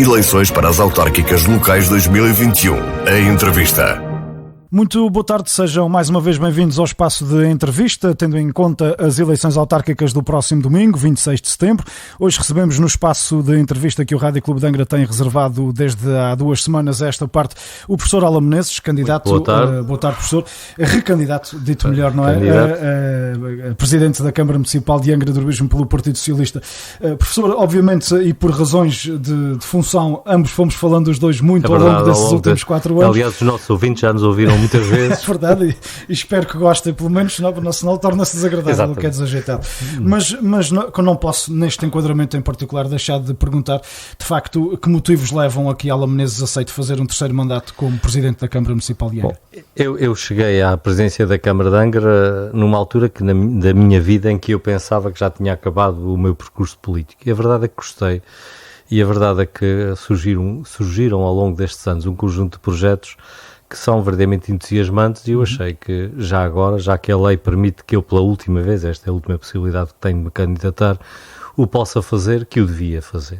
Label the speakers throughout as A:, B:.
A: Eleições para as autárquicas locais 2021. A entrevista.
B: Muito boa tarde, sejam mais uma vez bem-vindos ao espaço de entrevista, tendo em conta as eleições autárquicas do próximo domingo, 26 de setembro. Hoje recebemos no espaço de entrevista que o Rádio Clube de Angra tem reservado desde há 2 semanas a esta parte o professor Alan Menezes, candidato, boa tarde professor, recandidato, dito melhor, não é? Presidente da Câmara Municipal de Angra do Heroísmo pelo Partido Socialista. Professor, obviamente, e por razões de função, ambos fomos falando os dois muito ao longo desses últimos 4 anos.
C: Aliás, os nossos ouvintes já nos ouviram muitas vezes.
B: É verdade, e espero que gostem, pelo menos, senão torna-se desagradável, o que é desajeitado. Mas não posso, neste enquadramento em particular, deixar de perguntar, de facto, que motivos levam a que Alan Menezes aceite fazer um terceiro mandato como Presidente da Câmara Municipal de Angra?
C: Bom, eu cheguei à presidência da Câmara de Angra numa altura da minha vida em que eu pensava que já tinha acabado o meu percurso político. E a verdade é que gostei. E a verdade é que surgiram ao longo destes anos um conjunto de projetos que são verdadeiramente entusiasmantes, e eu achei que já agora, já que a lei permite que eu pela última vez, esta é a última possibilidade que tenho de me candidatar, o possa fazer, que o devia fazer.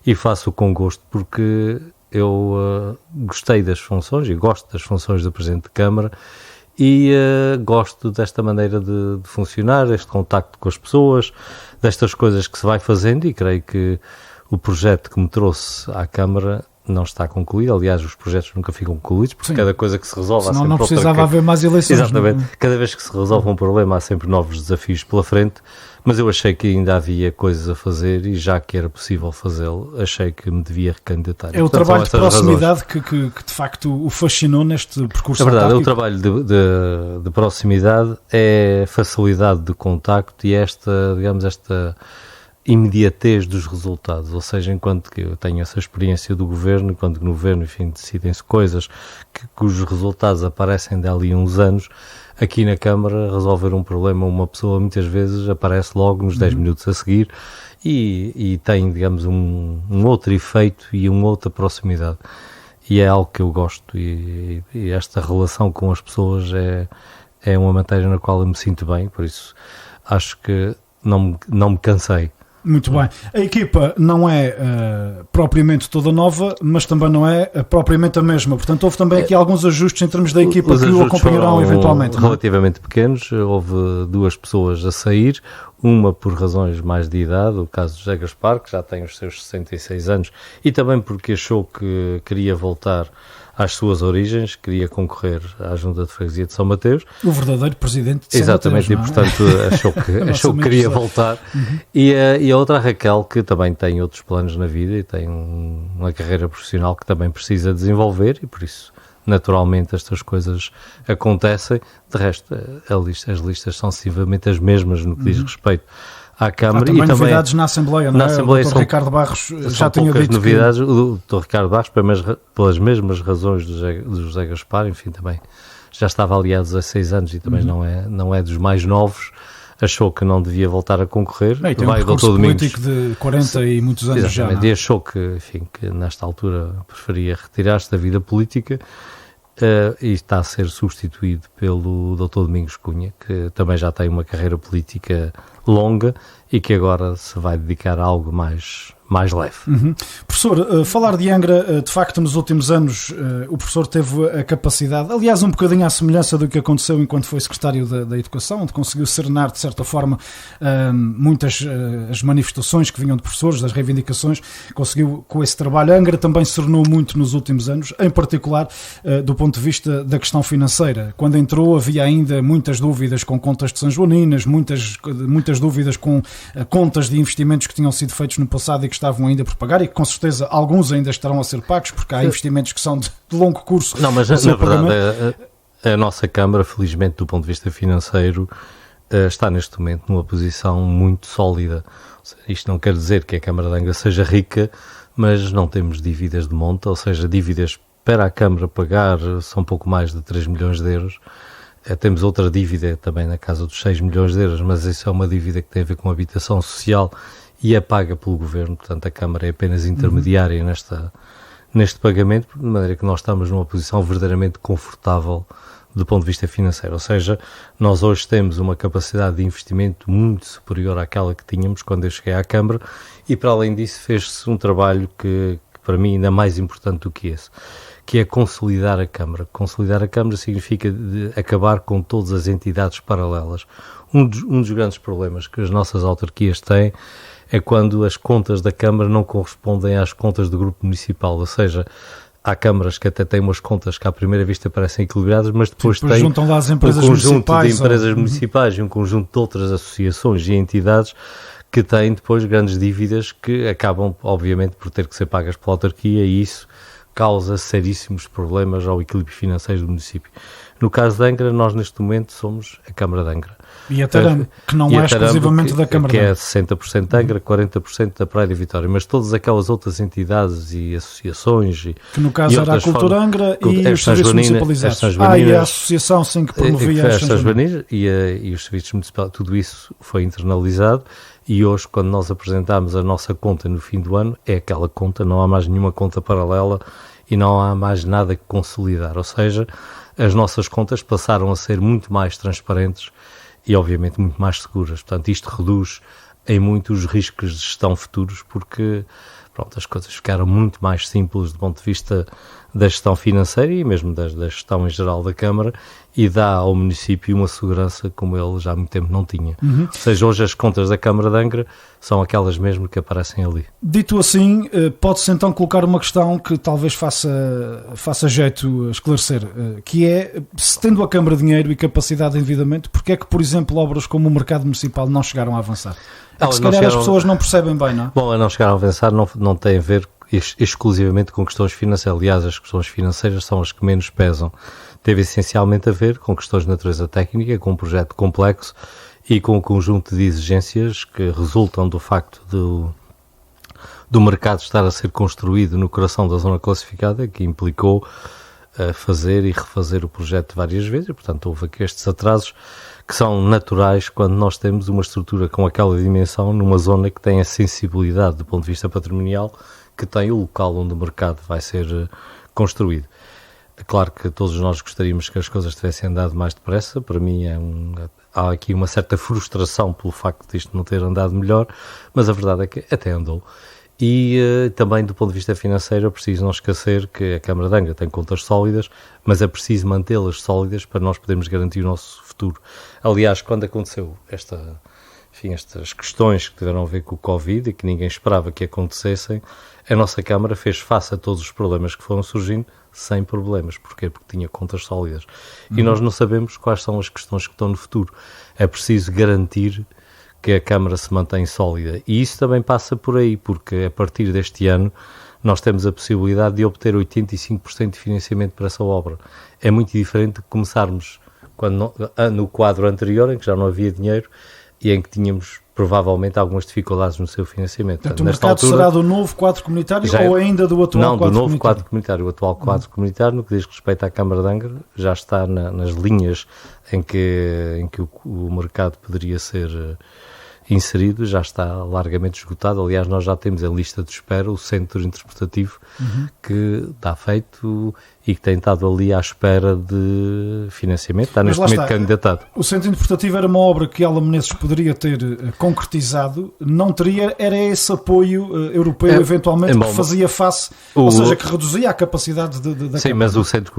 C: E faço com gosto, porque eu gostei das funções e gosto das funções do Presidente de Câmara e gosto desta maneira de funcionar, este contacto com as pessoas, destas coisas que se vai fazendo, e creio que o projeto que me trouxe à Câmara não está concluído. Aliás, os projetos nunca ficam concluídos, porque cada coisa que se resolve...
B: Senão não precisava haver mais eleições.
C: Exatamente.
B: Não?
C: Cada vez que se resolve um problema há sempre novos desafios pela frente, mas eu achei que ainda havia coisas a fazer, e já que era possível fazê-lo, achei que me devia recandidatar.
B: É o trabalho de proximidade que de facto o fascinou neste percurso
C: autárquico? É verdade,
B: autárquico.
C: O trabalho de proximidade é facilidade de contacto e esta imediatez dos resultados, ou seja, enquanto que eu tenho essa experiência do governo, enquanto que no governo, enfim, decidem-se coisas cujos resultados aparecem dali a uns anos, aqui na Câmara resolver um problema, uma pessoa muitas vezes aparece logo nos 10 minutos a seguir e tem, digamos, um outro efeito e uma outra proximidade, e é algo que eu gosto, e esta relação com as pessoas é uma matéria na qual eu me sinto bem, por isso acho que não me cansei.
B: Muito bem. A equipa não é propriamente toda nova, mas também não é propriamente a mesma. Portanto, houve também aqui alguns ajustes em termos da equipa que o acompanharão eventualmente.
C: Relativamente pequenos. Houve 2 pessoas a sair, uma por razões mais de idade, o caso de José Gaspar, que já tem os seus 66 anos, e também porque achou que queria voltar às suas origens, queria concorrer à Junta de Freguesia de São Mateus.
B: O verdadeiro presidente de São
C: Exatamente,
B: Mateus,
C: e portanto achou que queria voltar. E a outra, a Raquel, que também tem outros planos na vida e tem uma carreira profissional que também precisa desenvolver, e por isso, naturalmente, estas coisas acontecem. De resto, as listas são sensivelmente as mesmas no que diz respeito à Câmara.
B: Também novidades na Assembleia, não é? O Dr. Ricardo Barros já tinha dito
C: novidades. O Dr. Ricardo Barros, pelas mesmas razões do José Gaspar, enfim, também já estava ali há 16 anos e também não é dos mais novos, achou que não devia voltar a concorrer.
B: Bem, tem um percurso político de 40 e muitos anos.
C: Exatamente,
B: já.
C: E achou que nesta altura preferia retirar-se da vida política. E está a ser substituído pelo Dr. Domingos Cunha, que também já tem uma carreira política longa e que agora se vai dedicar a algo mais leve.
B: Professor, falar de Angra, de facto, nos últimos anos o professor teve a capacidade, aliás, um bocadinho à semelhança do que aconteceu enquanto foi secretário da Educação, onde conseguiu serenar, de certa forma, muitas as manifestações que vinham de professores, das reivindicações, conseguiu com esse trabalho. Angra também serenou muito nos últimos anos, em particular do ponto de vista da questão financeira. Quando entrou havia ainda muitas dúvidas com contas de São Joaninas, muitas dúvidas com contas de investimentos que tinham sido feitos no passado e que estavam ainda por pagar, e que com certeza alguns ainda estarão a ser pagos, porque há investimentos que são de longo curso.
C: Não, mas na verdade a nossa Câmara, felizmente do ponto de vista financeiro, está neste momento numa posição muito sólida. Isto não quer dizer que a Câmara de Angra seja rica, mas não temos dívidas de monta, ou seja, dívidas para a Câmara pagar são pouco mais de 3 milhões de euros. Temos outra dívida também na casa dos 6 milhões de euros, mas isso é uma dívida que tem a ver com habitação social e é paga pelo Governo, portanto a Câmara é apenas intermediária neste pagamento, de maneira que nós estamos numa posição verdadeiramente confortável do ponto de vista financeiro, ou seja, nós hoje temos uma capacidade de investimento muito superior àquela que tínhamos quando eu cheguei à Câmara, e para além disso fez-se um trabalho que para mim ainda mais importante do que esse, que é consolidar a Câmara. Consolidar a Câmara significa acabar com todas as entidades paralelas. Um dos grandes problemas que as nossas autarquias têm é quando as contas da Câmara não correspondem às contas do grupo municipal, ou seja, há câmaras que até têm umas contas que à primeira vista parecem equilibradas, mas depois têm
B: juntam lá as empresas
C: um conjunto de
B: municipais,
C: empresas municipais e um conjunto de outras associações e entidades que têm depois grandes dívidas que acabam, obviamente, por ter que ser pagas pela autarquia, e isso causa seríssimos problemas ao equilíbrio financeiro do município. No caso de Angra, nós neste momento somos a Câmara de Angra.
B: E a Tarambo, que não é exclusivamente da Câmara de Angra.
C: Que é 60% de Angra, 40% da Praia de Vitória, mas todas aquelas outras entidades e associações...
B: Que no caso era a Cultura Angra e os serviços municipalizados. E a associação, sim, que promovia as São Joaninas.
C: E os serviços municipais, tudo isso foi internalizado, e hoje, quando nós apresentamos a nossa conta no fim do ano, é aquela conta, não há mais nenhuma conta paralela e não há mais nada que consolidar, ou seja, as nossas contas passaram a ser muito mais transparentes e, obviamente, muito mais seguras. Portanto, isto reduz em muito os riscos de gestão futuros, porque pronto, as coisas ficaram muito mais simples do ponto de vista da gestão financeira e mesmo da gestão em geral da Câmara, e dá ao município uma segurança como ele já há muito tempo não tinha. Ou seja, hoje as contas da Câmara de Angra são aquelas mesmo que aparecem ali.
B: Dito assim, pode-se então colocar uma questão que talvez faça jeito esclarecer, que é, se tendo a Câmara dinheiro e capacidade de endividamento, porque é que, por exemplo, obras como o mercado municipal não chegaram a avançar? É que se calhar as pessoas não percebem bem, não é?
C: Bom, a não chegar a avançar não tem a ver exclusivamente com questões financeiras. Aliás, as questões financeiras são as que menos pesam. Teve essencialmente a ver com questões de natureza técnica, com um projeto complexo e com um conjunto de exigências que resultam do facto do mercado estar a ser construído no coração da zona classificada, que implicou fazer e refazer o projeto várias vezes, e portanto houve aqui estes atrasos que são naturais quando nós temos uma estrutura com aquela dimensão numa zona que tem a sensibilidade do ponto de vista patrimonial que tem o local onde o mercado vai ser construído. É claro que todos nós gostaríamos que as coisas tivessem andado mais depressa. Para mim há aqui uma certa frustração pelo facto de isto não ter andado melhor, mas a verdade é que até andou. E também do ponto de vista financeiro é preciso não esquecer que a Câmara de Angra tem contas sólidas, mas é preciso mantê-las sólidas para nós podermos garantir o nosso futuro. Aliás, quando aconteceu estas questões que tiveram a ver com o Covid e que ninguém esperava que acontecessem, a nossa Câmara fez face a todos os problemas que foram surgindo sem problemas. Porquê? Porque tinha contas sólidas. E nós não sabemos quais são as questões que estão no futuro. É preciso garantir que a Câmara se mantém sólida. E isso também passa por aí, porque a partir deste ano nós temos a possibilidade de obter 85% de financiamento para essa obra. É muito diferente de começarmos no quadro anterior, em que já não havia dinheiro e em que tínhamos provavelmente algumas dificuldades no seu financiamento.
B: Portanto, o mercado será do novo quadro comunitário ou ainda do atual quadro comunitário? Não, do novo quadro comunitário.
C: O atual quadro comunitário, no que diz respeito à Câmara de Angra, já está nas linhas em que o mercado poderia ser inserido, já está largamente esgotado. Aliás, nós já temos em lista de espera o centro interpretativo que está feito e que tem estado ali à espera de financiamento, está neste momento candidatado.
B: O centro interpretativo era uma obra que Ala Menezes poderia ter concretizado, não teria, era esse apoio europeu eventualmente que fazia face, ou seja, que reduzia a capacidade da
C: Sim, mas o centro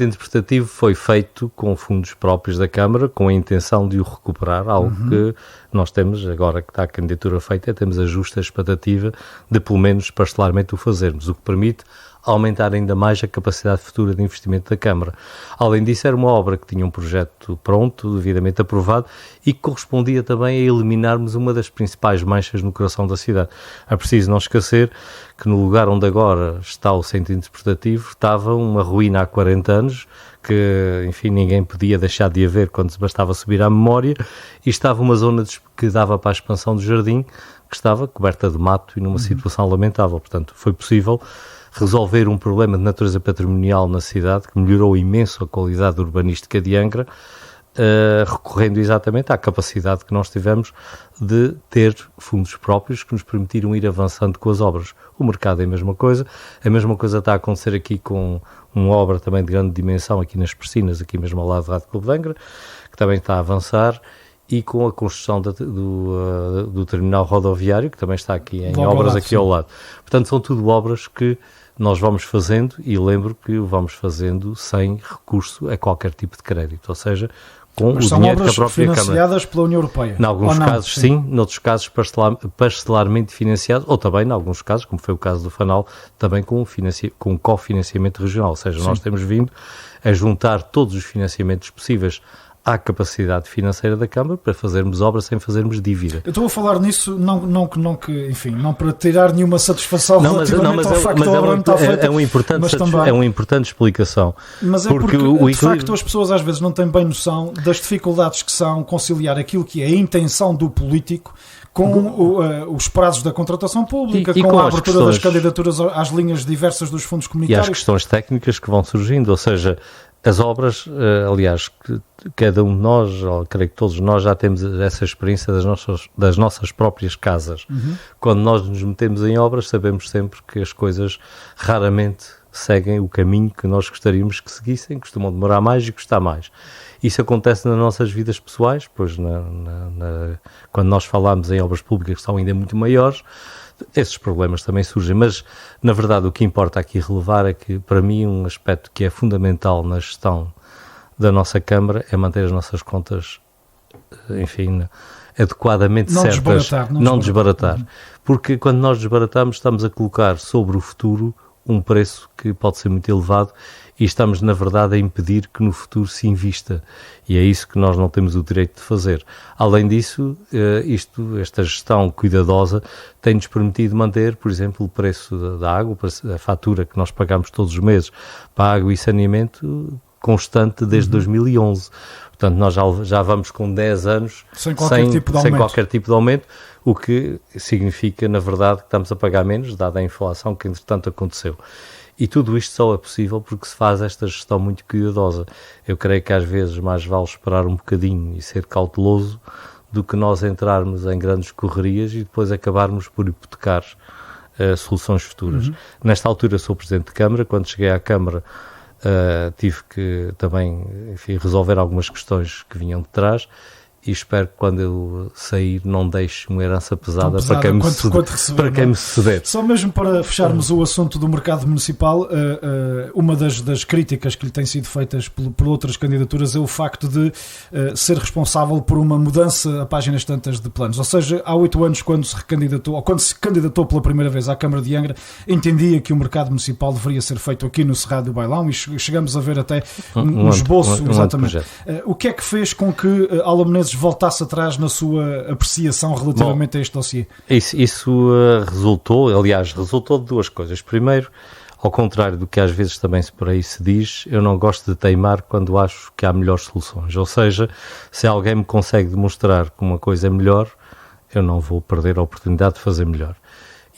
C: interpretativo foi feito com fundos próprios da Câmara, com a intenção de o recuperar, algo que nós temos, agora que está a candidatura feita, temos a justa expectativa de pelo menos parcelarmente o fazermos, o que permite aumentar ainda mais a capacidade futura de investimento da Câmara. Além disso, era uma obra que tinha um projeto pronto, devidamente aprovado, e que correspondia também a eliminarmos uma das principais manchas no coração da cidade. É preciso não esquecer que no lugar onde agora está o centro interpretativo estava uma ruína há 40 anos, que, enfim, ninguém podia deixar de haver quando se bastava subir à memória, e estava uma zona que dava para a expansão do jardim, que estava coberta de mato e numa situação lamentável. Portanto, foi possível resolver um problema de natureza patrimonial na cidade, que melhorou imenso a qualidade urbanística de Angra, recorrendo exatamente à capacidade que nós tivemos de ter fundos próprios que nos permitiram ir avançando com as obras. O mercado é a mesma coisa está a acontecer aqui com uma obra também de grande dimensão aqui nas Persinas, aqui mesmo ao lado do Rádio Clube de Angra, que também está a avançar e com a construção do terminal rodoviário, que também está aqui em
B: Logo
C: obras
B: ao lado,
C: aqui
B: sim.
C: ao lado. Portanto, são tudo obras que nós vamos fazendo, e lembro que o vamos fazendo sem recurso a qualquer tipo de crédito, ou seja, com
B: Mas
C: o
B: são
C: dinheiro que a
B: obras
C: própria Câmara...
B: financiadas pela União Europeia?
C: Em alguns
B: Ou não?
C: casos sim, noutros casos parcelarmente financiados, ou também, em alguns casos, como foi o caso do Fanal, também com um cofinanciamento regional, ou seja, nós temos vindo a juntar todos os financiamentos possíveis à capacidade financeira da Câmara para fazermos obras sem fazermos dívida.
B: Eu estou a falar nisso não para tirar nenhuma satisfação relativamente ao facto da obra não estar feita,
C: é uma importante explicação.
B: Mas é porque de facto as pessoas às vezes não têm bem noção das dificuldades que são conciliar aquilo que é a intenção do político com os prazos da contratação pública, com a abertura das candidaturas às linhas diversas dos fundos comunitários.
C: E as questões técnicas que vão surgindo, ou seja, as obras, aliás, que cada um de nós, ou creio que todos nós já temos essa experiência das nossas próprias casas. Quando nós nos metemos em obras, sabemos sempre que as coisas raramente seguem o caminho que nós gostaríamos que seguissem, costumam demorar mais e custar mais. Isso acontece nas nossas vidas pessoais, pois quando nós falamos em obras públicas que são ainda muito maiores, esses problemas também surgem, mas na verdade o que importa aqui relevar é que, para mim, um aspecto que é fundamental na gestão da nossa Câmara é manter as nossas contas, enfim, adequadamente certas, não desbaratar. Porque quando nós desbaratamos, estamos a colocar sobre o futuro um preço que pode ser muito elevado e estamos, na verdade, a impedir que no futuro se invista. E é isso que nós não temos o direito de fazer. Além disso, esta gestão cuidadosa tem-nos permitido manter, por exemplo, o preço da água, a fatura que nós pagamos todos os meses para água e saneamento, constante desde 2011. Portanto, nós já vamos com 10 anos sem qualquer tipo de aumento, o que significa, na verdade, que estamos a pagar menos, dada a inflação que, entretanto, aconteceu. E tudo isto só é possível porque se faz esta gestão muito cuidadosa. Eu creio que às vezes mais vale esperar um bocadinho e ser cauteloso do que nós entrarmos em grandes correrias e depois acabarmos por hipotecar soluções futuras. Nesta altura sou Presidente de Câmara. Quando cheguei à Câmara tive que também, enfim, resolver algumas questões que vinham de trás, e espero que quando eu sair não deixe uma herança pesada para quem me suceder.
B: Só mesmo para fecharmos o assunto do mercado municipal, uma das críticas que lhe têm sido feitas por outras candidaturas é o facto de ser responsável por uma mudança a páginas tantas de planos. Ou seja, há 8 anos, quando se recandidatou, ou quando se candidatou pela primeira vez à Câmara de Angra, entendia que o mercado municipal deveria ser feito aqui no Cerrado do Bailão, e chegamos a ver até um esboço, exatamente. O que é que fez com que Aula Menezes voltasse atrás na sua apreciação relativamente a este dossiê?
C: Isso resultou de duas coisas. Primeiro, ao contrário do que às vezes também por aí se diz, eu não gosto de teimar quando acho que há melhores soluções. Ou seja, se alguém me consegue demonstrar que uma coisa é melhor, eu não vou perder a oportunidade de fazer melhor.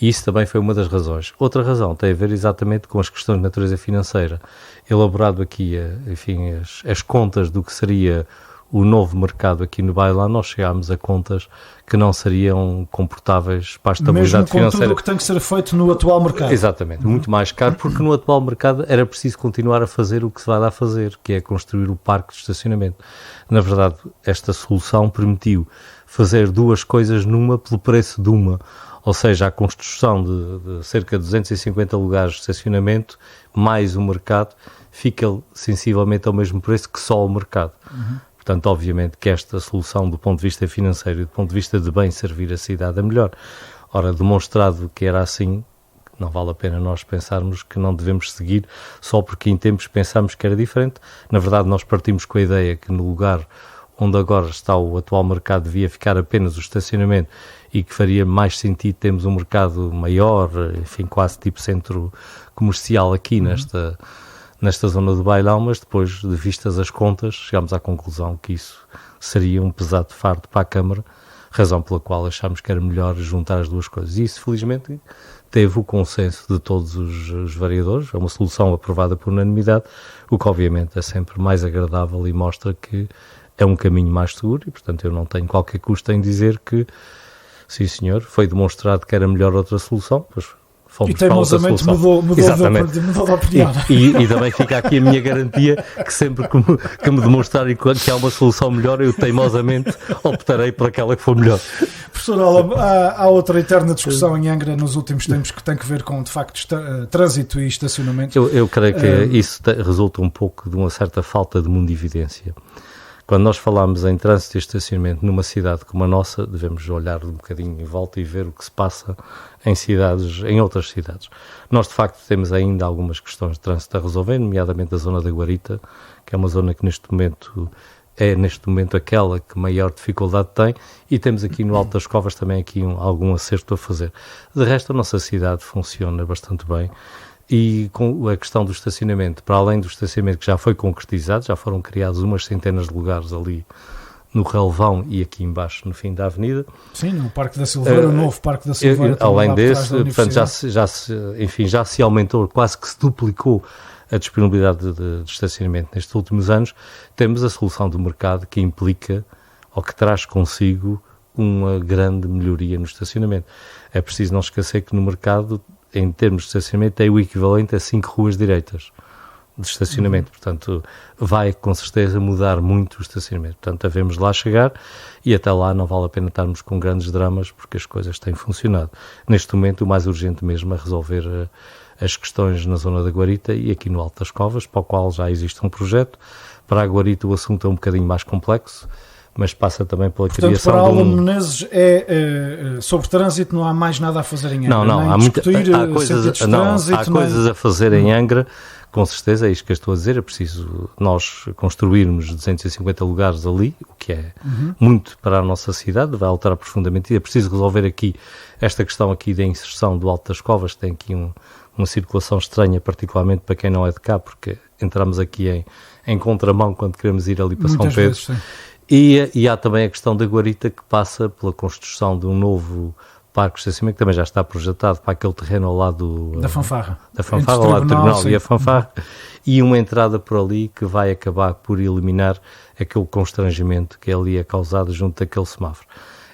C: E isso também foi uma das razões. Outra razão tem a ver exatamente com as questões de natureza financeira. Elaborado aqui, enfim, as contas do que seria o novo mercado aqui no Bailão, nós chegámos a contas que não seriam comportáveis para a estabilidade financeira.
B: Mesmo com tudo o que tem que ser feito no atual mercado.
C: Exatamente, muito mais caro, porque no atual mercado era preciso continuar a fazer o que se vai lá fazer, que é construir o parque de estacionamento. Na verdade, esta solução permitiu fazer duas coisas numa pelo preço de uma, ou seja, a construção de cerca de 250 lugares de estacionamento, mais o mercado, fica sensivelmente ao mesmo preço que só o mercado. Portanto, obviamente que esta solução do ponto de vista financeiro e do ponto de vista de bem servir a cidade é melhor. Ora, demonstrado que era assim, não vale a pena nós pensarmos que não devemos seguir só porque em tempos pensámos que era diferente. Na verdade, nós partimos com a ideia que no lugar onde agora está o atual mercado devia ficar apenas o estacionamento e que faria mais sentido termos um mercado maior, enfim, quase tipo centro comercial aqui nesta zona do Bailão, mas depois, de vistas as contas, chegámos à conclusão que isso seria um pesado fardo para a Câmara, razão pela qual achámos que era melhor juntar as duas coisas. E isso, felizmente, teve o consenso de todos os vereadores, é uma solução aprovada por unanimidade, o que obviamente é sempre mais agradável e mostra que é um caminho mais seguro e, portanto, eu não tenho qualquer custo em dizer que, sim senhor, foi demonstrado que era melhor outra solução, pois
B: E teimosamente mudou de opinião.
C: E também fica aqui a minha garantia que sempre que me demonstrarem que há uma solução melhor, eu teimosamente optarei por aquela que for melhor.
B: Professor Olam, há outra eterna discussão em Angra nos últimos tempos que tem que ver com, de facto, trânsito e estacionamento.
C: Eu creio que isso resulta um pouco de uma certa falta de mundividência. Quando nós falamos em trânsito e estacionamento numa cidade como a nossa, devemos olhar um bocadinho em volta e ver o que se passa em outras cidades. Nós, de facto, temos ainda algumas questões de trânsito a resolver, nomeadamente a zona da Guarita, que é uma zona que neste momento aquela que maior dificuldade tem, e temos aqui no Alto das Covas também algum acerto a fazer. De resto, a nossa cidade funciona bastante bem. E com a questão do estacionamento, para além do estacionamento que já foi concretizado, já foram criados umas centenas de lugares ali no relvão e aqui embaixo no fim da avenida.
B: Sim, no Parque da Silveira, o novo Parque da Silveira.
C: Além desse, portanto, já se aumentou, quase que se duplicou a disponibilidade de estacionamento nestes últimos anos. Temos a solução do mercado que implica, ou que traz consigo, uma grande melhoria no estacionamento. É preciso não esquecer que no mercado, em termos de estacionamento, é o equivalente a 5 ruas direitas de estacionamento. Portanto, vai com certeza mudar muito o estacionamento. Portanto, devemos lá chegar e até lá não vale a pena estarmos com grandes dramas porque as coisas têm funcionado. Neste momento, o mais urgente mesmo é resolver as questões na zona da Guarita e aqui no Alto das Covas, para o qual já existe um projeto. Para a Guarita o assunto é um bocadinho mais complexo, mas passa também pela criação
B: para Alan Menezes sobre trânsito não há mais nada a fazer em Angra.
C: Não, há coisas a fazer em Angra, com certeza, é isto que eu estou a dizer, é preciso nós construirmos 250 lugares ali, o que é muito para a nossa cidade, vai alterar profundamente, e é preciso resolver aqui esta questão aqui da inserção do Alto das Covas, que tem aqui uma circulação estranha, particularmente para quem não é de cá, porque entramos aqui em contramão quando queremos ir ali para São Pedro. E há também a questão da Guarita, que passa pela construção de um novo parque de estacionamento, que também já está projetado para aquele terreno ao lado
B: da Fanfarra,
C: ao lado do Tribunal e a Fanfarra, e uma entrada por ali que vai acabar por eliminar aquele constrangimento que ali é causado junto daquele semáforo.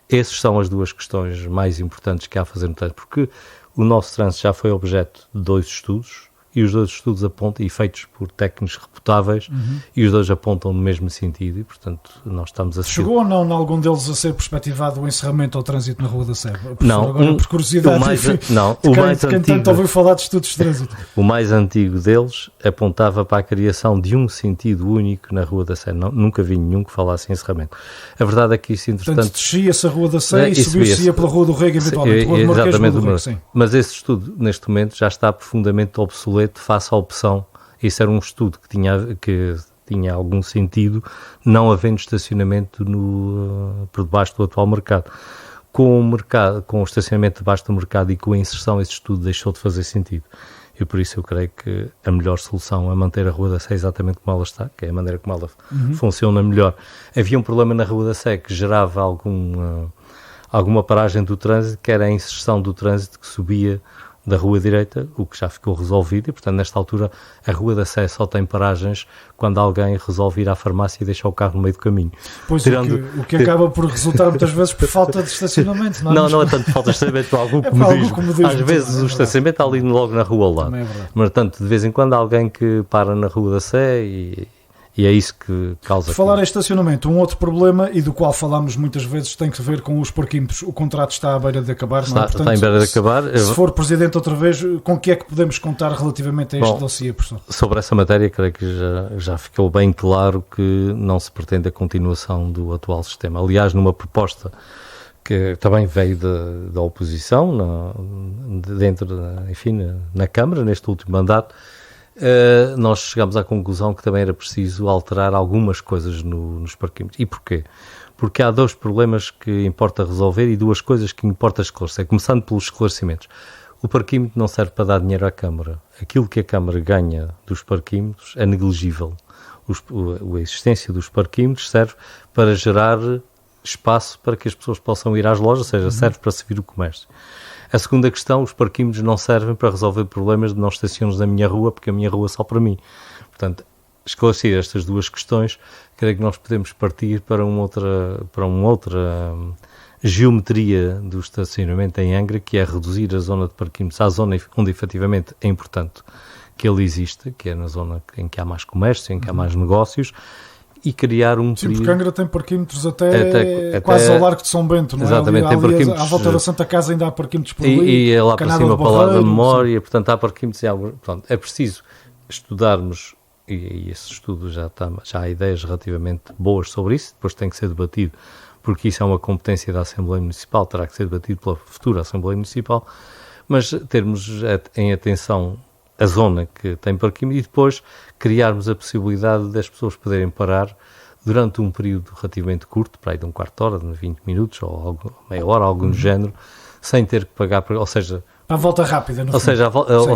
C: Essas são as duas questões mais importantes que há a fazer no trânsito, porque o nosso trânsito já foi objeto de 2 estudos, e os 2 estudos apontam, e feitos por técnicos reputáveis, e os 2 apontam no mesmo sentido, e portanto nós estamos a seguir.
B: Chegou ou não, em algum deles, a ser perspectivado o encerramento ao trânsito na Rua da Sé?
C: Não,
B: agora, por curiosidade, quem tanto ouviu falar de estudos de trânsito.
C: O mais antigo deles apontava para a criação de um sentido único na Rua da Sé. Nunca vi nenhum que falasse em encerramento. A verdade é que isso, entretanto...
B: Portanto, descia-se a Rua da Sé e subia-se pela Rua do Rego, eventualmente.
C: Exatamente, mas esse estudo, neste momento, já está profundamente obsoleto face à opção. Isso era um estudo que tinha algum sentido, não havendo estacionamento por debaixo do atual mercado. Com o estacionamento debaixo do mercado e com a inserção, esse estudo deixou de fazer sentido. E por isso eu creio que a melhor solução é manter a Rua da Sé exatamente como ela está, que é a maneira como ela funciona melhor. Havia um problema na Rua da Sé que gerava alguma paragem do trânsito, que era a inserção do trânsito que subia da Rua Direita, o que já ficou resolvido, e portanto nesta altura a Rua da Sé só tem paragens quando alguém resolve ir à farmácia e deixar o carro no meio do caminho.
B: Pois, o que acaba por resultar muitas vezes por falta de estacionamento.
C: Não é tanto falta de estacionamento, algum comodismo. Às vezes o estacionamento está ali logo na rua ao lado. Mas portanto, de vez em quando há alguém que para na Rua da Sé e é isso que causa...
B: Por falar em estacionamento, um outro problema, e do qual falámos muitas vezes, tem que ver com os parquímetros. O contrato está à beira de acabar, não é? Portanto,
C: está em beira de acabar.
B: Se for Presidente outra vez, com que é que podemos contar relativamente a este dossiê, professor?
C: Sobre essa matéria, creio que já ficou bem claro que não se pretende a continuação do atual sistema. Aliás, numa proposta que também veio da oposição, na Câmara, neste último mandato, nós chegámos à conclusão que também era preciso alterar algumas coisas nos parquímetros. E porquê? Porque há 2 problemas que importa resolver e 2 coisas que importa esclarecer, começando pelos esclarecimentos. O parquímetro não serve para dar dinheiro à Câmara. Aquilo que a Câmara ganha dos parquímetros é negligível. A existência dos parquímetros serve para gerar espaço para que as pessoas possam ir às lojas, ou seja, serve para servir o comércio. A segunda questão, os parquímetros não servem para resolver problemas de não estacionos na minha rua, porque a minha rua é só para mim. Portanto, esclarecer estas 2 questões, creio que nós podemos partir para uma outra geometria do estacionamento em Angra, que é reduzir a zona de parquímetros à zona onde efetivamente é importante que ele exista, que é na zona em que há mais comércio, em que há mais negócios, e criar um
B: Sim,
C: período...
B: porque Angra tem parquímetros até quase ao Largo de São Bento, não é?
C: Exatamente, tem parquímetros...
B: À volta da Santa Casa ainda há parquímetros por ali.
C: E é lá para cima, para o lado da memória,
B: sim.
C: portanto há parquímetros e portanto, é preciso estudarmos, e esse estudo já há ideias relativamente boas sobre isso, depois tem que ser debatido, porque isso é uma competência da Assembleia Municipal, terá que ser debatido pela futura Assembleia Municipal, mas termos em atenção a zona que tem parquímetro e depois criarmos a possibilidade das pessoas poderem parar durante um período relativamente curto, para aí de um quarto de hora, de 20 minutos ou meia hora, algo do género, sem ter que pagar, ou seja...
B: A volta rápida, no
C: ou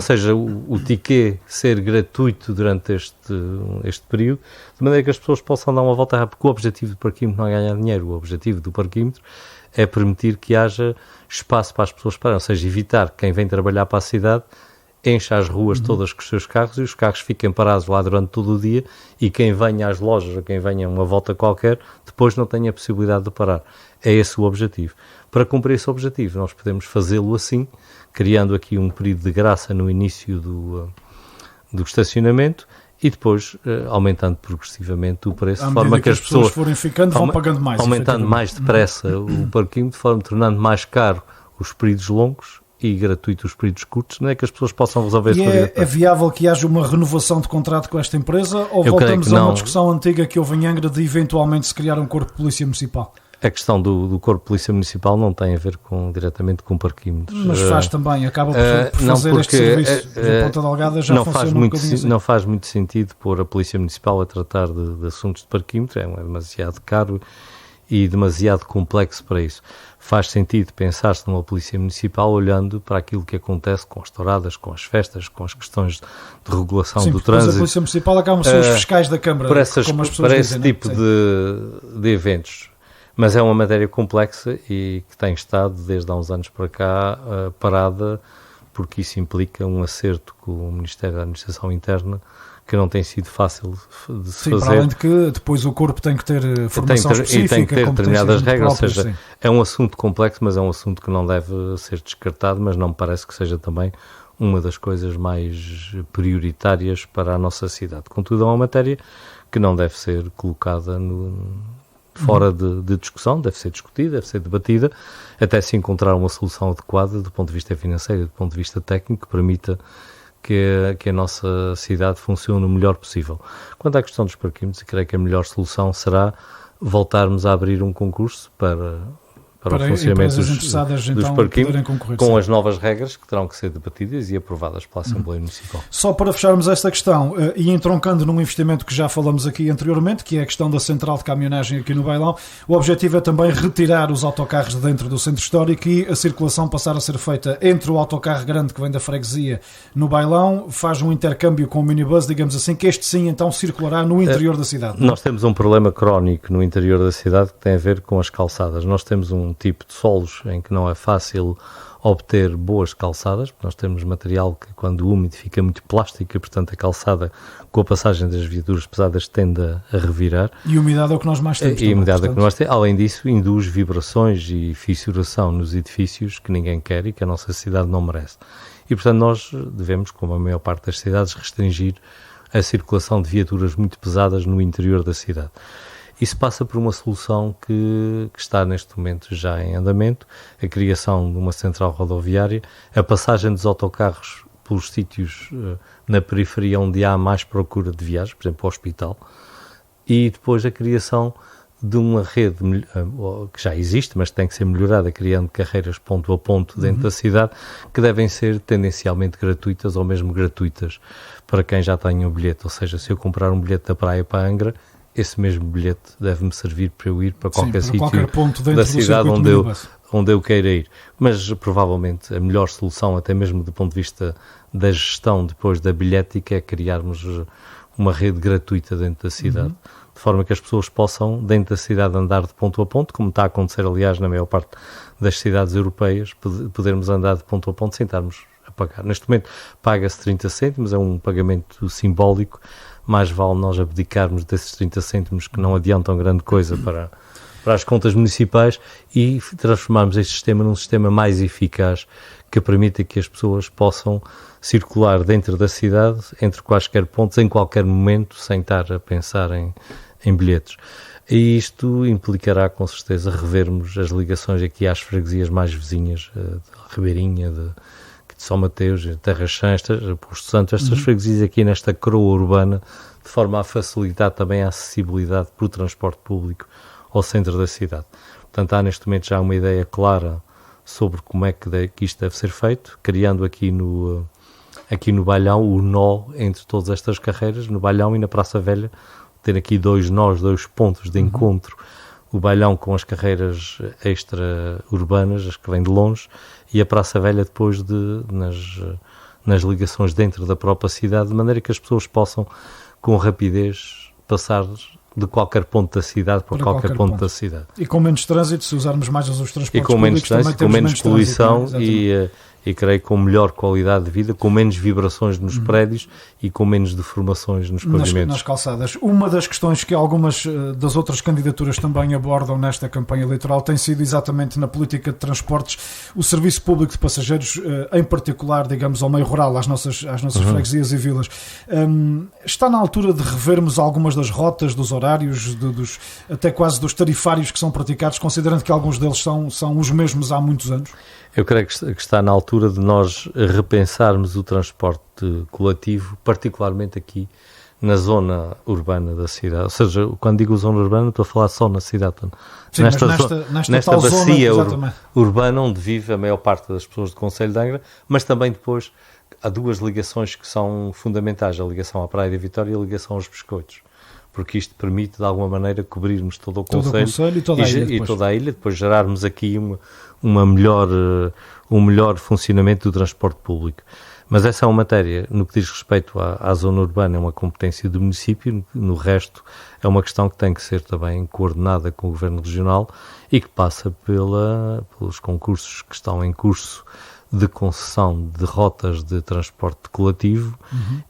C: seja, o ticket ser gratuito durante este período, de maneira que as pessoas possam dar uma volta rápida, porque o objetivo do parquímetro não é ganhar dinheiro, o objetivo do parquímetro é permitir que haja espaço para as pessoas pararem, ou seja, evitar que quem vem trabalhar para a cidade enche as ruas todas com os seus carros e os carros fiquem parados lá durante todo o dia e quem venha às lojas ou quem venha a uma volta qualquer depois não tenha a possibilidade de parar. É esse o objetivo. Para cumprir esse objetivo nós podemos fazê-lo assim, criando aqui um período de graça no início do estacionamento e depois aumentando progressivamente o preço, de forma que as pessoas
B: forem ficando vão pagando mais.
C: Aumentando mais depressa o parquímetro, de forma tornando mais caro os períodos longos e gratuito os períodos curtos, não é que as pessoas possam resolver esse período.
B: É viável que haja uma renovação de contrato com esta empresa ou voltamos a uma discussão antiga que houve em Angra de eventualmente se criar um corpo de polícia municipal?
C: A questão do corpo de polícia municipal não tem a ver diretamente com parquímetros.
B: Mas faz também, acaba por fazer este serviço. A Ponta Delgada já funciona um bocadinho assim.
C: Não faz muito sentido pôr a polícia municipal a tratar de assuntos de parquímetro, é demasiado caro e demasiado complexo para isso. Faz sentido pensar-se numa polícia municipal olhando para aquilo que acontece com as touradas, com as festas, com as questões de regulação do trânsito.
B: Mas a polícia municipal acaba ser os fiscais da Câmara,
C: para esse tipo de eventos. Mas é uma matéria complexa e que tem estado, desde há uns anos para cá, parada, porque isso implica um acerto com o Ministério da Administração Interna, que não tem sido fácil de se fazer.
B: Para além de que depois o corpo tem que ter formação específica.
C: E tem que ter determinadas regras, ou seja, é um assunto complexo, mas é um assunto que não deve ser descartado, mas não me parece que seja também uma das coisas mais prioritárias para a nossa cidade. Contudo, é uma matéria que não deve ser colocada fora de discussão, deve ser discutida, deve ser debatida, até se encontrar uma solução adequada do ponto de vista financeiro e do ponto de vista técnico que permita que a nossa cidade funcione o melhor possível. Quanto à questão dos parquímetros, creio que a melhor solução será voltarmos a abrir um concurso para o funcionamento dos parquímetros, com as novas regras que terão que ser debatidas e aprovadas pela Assembleia Municipal.
B: Só para fecharmos esta questão, e entroncando num investimento que já falamos aqui anteriormente, que é a questão da central de caminhonagem aqui no Bailão, o objetivo é também retirar os autocarros de dentro do centro histórico e a circulação passar a ser feita entre o autocarro grande que vem da freguesia no Bailão, faz um intercâmbio com o minibus, digamos assim, que este sim então circulará no interior da cidade.
C: Nós temos um problema crónico no interior da cidade que tem a ver com as calçadas. Nós temos um tipo de solos em que não é fácil obter boas calçadas, porque nós temos material que quando úmido fica muito plástico e portanto a calçada com a passagem das viaturas pesadas tende a revirar.
B: E a umidade é o que nós mais temos.
C: E a umidade é o que nós temos. Além disso, induz vibrações e fissuração nos edifícios que ninguém quer e que a nossa cidade não merece. E portanto nós devemos, como a maior parte das cidades, restringir a circulação de viaturas muito pesadas no interior da cidade. Isso passa por uma solução que está neste momento já em andamento, a criação de uma central rodoviária, a passagem dos autocarros pelos sítios na periferia onde há mais procura de viagens, por exemplo, o hospital, e depois a criação de uma rede que já existe, mas tem que ser melhorada, criando carreiras ponto a ponto dentro da cidade, que devem ser tendencialmente gratuitas ou mesmo gratuitas para quem já tenha um bilhete. Ou seja, se eu comprar um bilhete da praia para Angra, esse mesmo bilhete deve-me servir para eu ir para qualquer sítio da cidade onde eu queira ir. Mas provavelmente a melhor solução, até mesmo do ponto de vista da gestão depois da bilhética, é criarmos uma rede gratuita dentro da cidade, de forma que as pessoas possam, dentro da cidade, andar de ponto a ponto, como está a acontecer, aliás, na maior parte das cidades europeias, podermos andar de ponto a ponto sem estarmos a pagar. Neste momento paga-se 30 cêntimos, é um pagamento simbólico, mais vale nós abdicarmos desses 30 cêntimos que não adiantam grande coisa para as contas municipais e transformarmos este sistema num sistema mais eficaz que permita que as pessoas possam circular dentro da cidade, entre quaisquer pontos, em qualquer momento, sem estar a pensar em bilhetes. E isto implicará, com certeza, revermos as ligações aqui às freguesias mais vizinhas, de Ribeirinha, de São Mateus, Terra Santa, Posto Santo, estas freguesias aqui nesta coroa urbana, de forma a facilitar também a acessibilidade por transporte público ao centro da cidade. Portanto, há neste momento já uma ideia clara sobre como é que isto deve ser feito, criando aqui no Bailhão o nó entre todas estas carreiras, no Bailhão e na Praça Velha, ter aqui dois pontos de encontro, o Bailhão com as carreiras extra-urbanas, as que vêm de longe, e a Praça Velha depois nas ligações dentro da própria cidade, de maneira que as pessoas possam, com rapidez, passar de qualquer ponto da cidade para qualquer ponto da cidade.
B: E com menos trânsito, se usarmos mais os transportes
C: públicos, com menos trânsito, com menos poluição e creio com melhor qualidade de vida, com menos vibrações nos prédios e com menos deformações nos pavimentos.
B: Nas calçadas. Uma das questões que algumas das outras candidaturas também abordam nesta campanha eleitoral tem sido exatamente na política de transportes, o serviço público de passageiros, em particular, digamos, ao meio rural, às nossas freguesias e vilas. Está na altura de revermos algumas das rotas, dos horários, até quase dos tarifários que são praticados, considerando que alguns deles são os mesmos há muitos anos?
C: Eu creio que está na altura de nós repensarmos o transporte coletivo, particularmente aqui na zona urbana da cidade. Ou seja, quando digo zona urbana, não estou a falar só na cidade.
B: Sim, nesta
C: bacia
B: zona,
C: urbana onde vive a maior parte das pessoas do Concelho de Angra, mas também depois há duas ligações que são fundamentais, a ligação à Praia da Vitória e a ligação aos Biscoitos. Porque isto permite, de alguma maneira, cobrirmos todo o Concelho
B: e toda a ilha,
C: depois gerarmos aqui um melhor funcionamento do transporte público. Mas essa é uma matéria, no que diz respeito à zona urbana, é uma competência do município, no resto é uma questão que tem que ser também coordenada com o Governo Regional e que passa pelos concursos que estão em curso de concessão de rotas de transporte coletivo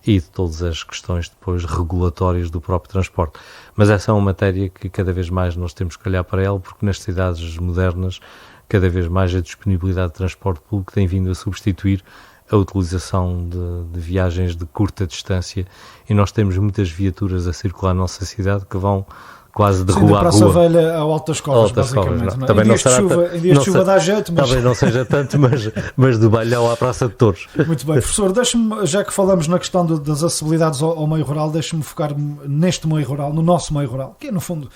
C: e de todas as questões depois regulatórias do próprio transporte. Mas essa é uma matéria que cada vez mais nós temos que olhar para ela, porque nas cidades modernas cada vez mais a disponibilidade de transporte público tem vindo a substituir a utilização de viagens de curta distância e nós temos muitas viaturas a circular na nossa cidade que vão quase de rua a rua.
B: Da Praça Velha ao Alto das Covas, basicamente.
C: Não. Também
B: em dias de chuva dá jeito, mas...
C: Talvez não seja tanto, mas do Bailhão à Praça de Touros.
B: Muito bem, professor, deixe-me, já que falamos na questão das acessibilidades ao meio rural, deixe-me focar neste meio rural, no nosso meio rural, que é, no fundo,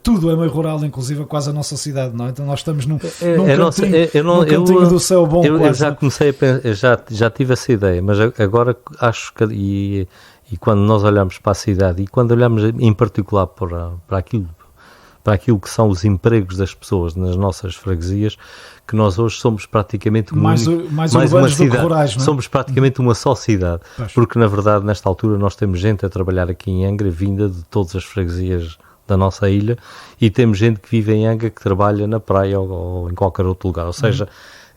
B: tudo é meio rural, inclusive quase a nossa cidade, não é? Então nós estamos num cantinho do céu bom.
C: Eu já comecei a pensar, já tive essa ideia, mas agora acho que... E quando nós olhamos para a cidade e quando olhamos em particular para aquilo que são os empregos das pessoas nas nossas freguesias, que nós hoje somos praticamente
B: mais uma cidade, rurais, não é?
C: Somos praticamente uma só cidade, porque na verdade nesta altura nós temos gente a trabalhar aqui em Angra, vinda de todas as freguesias da nossa ilha, e temos gente que vive em Angra que trabalha na praia ou em qualquer outro lugar, ou seja,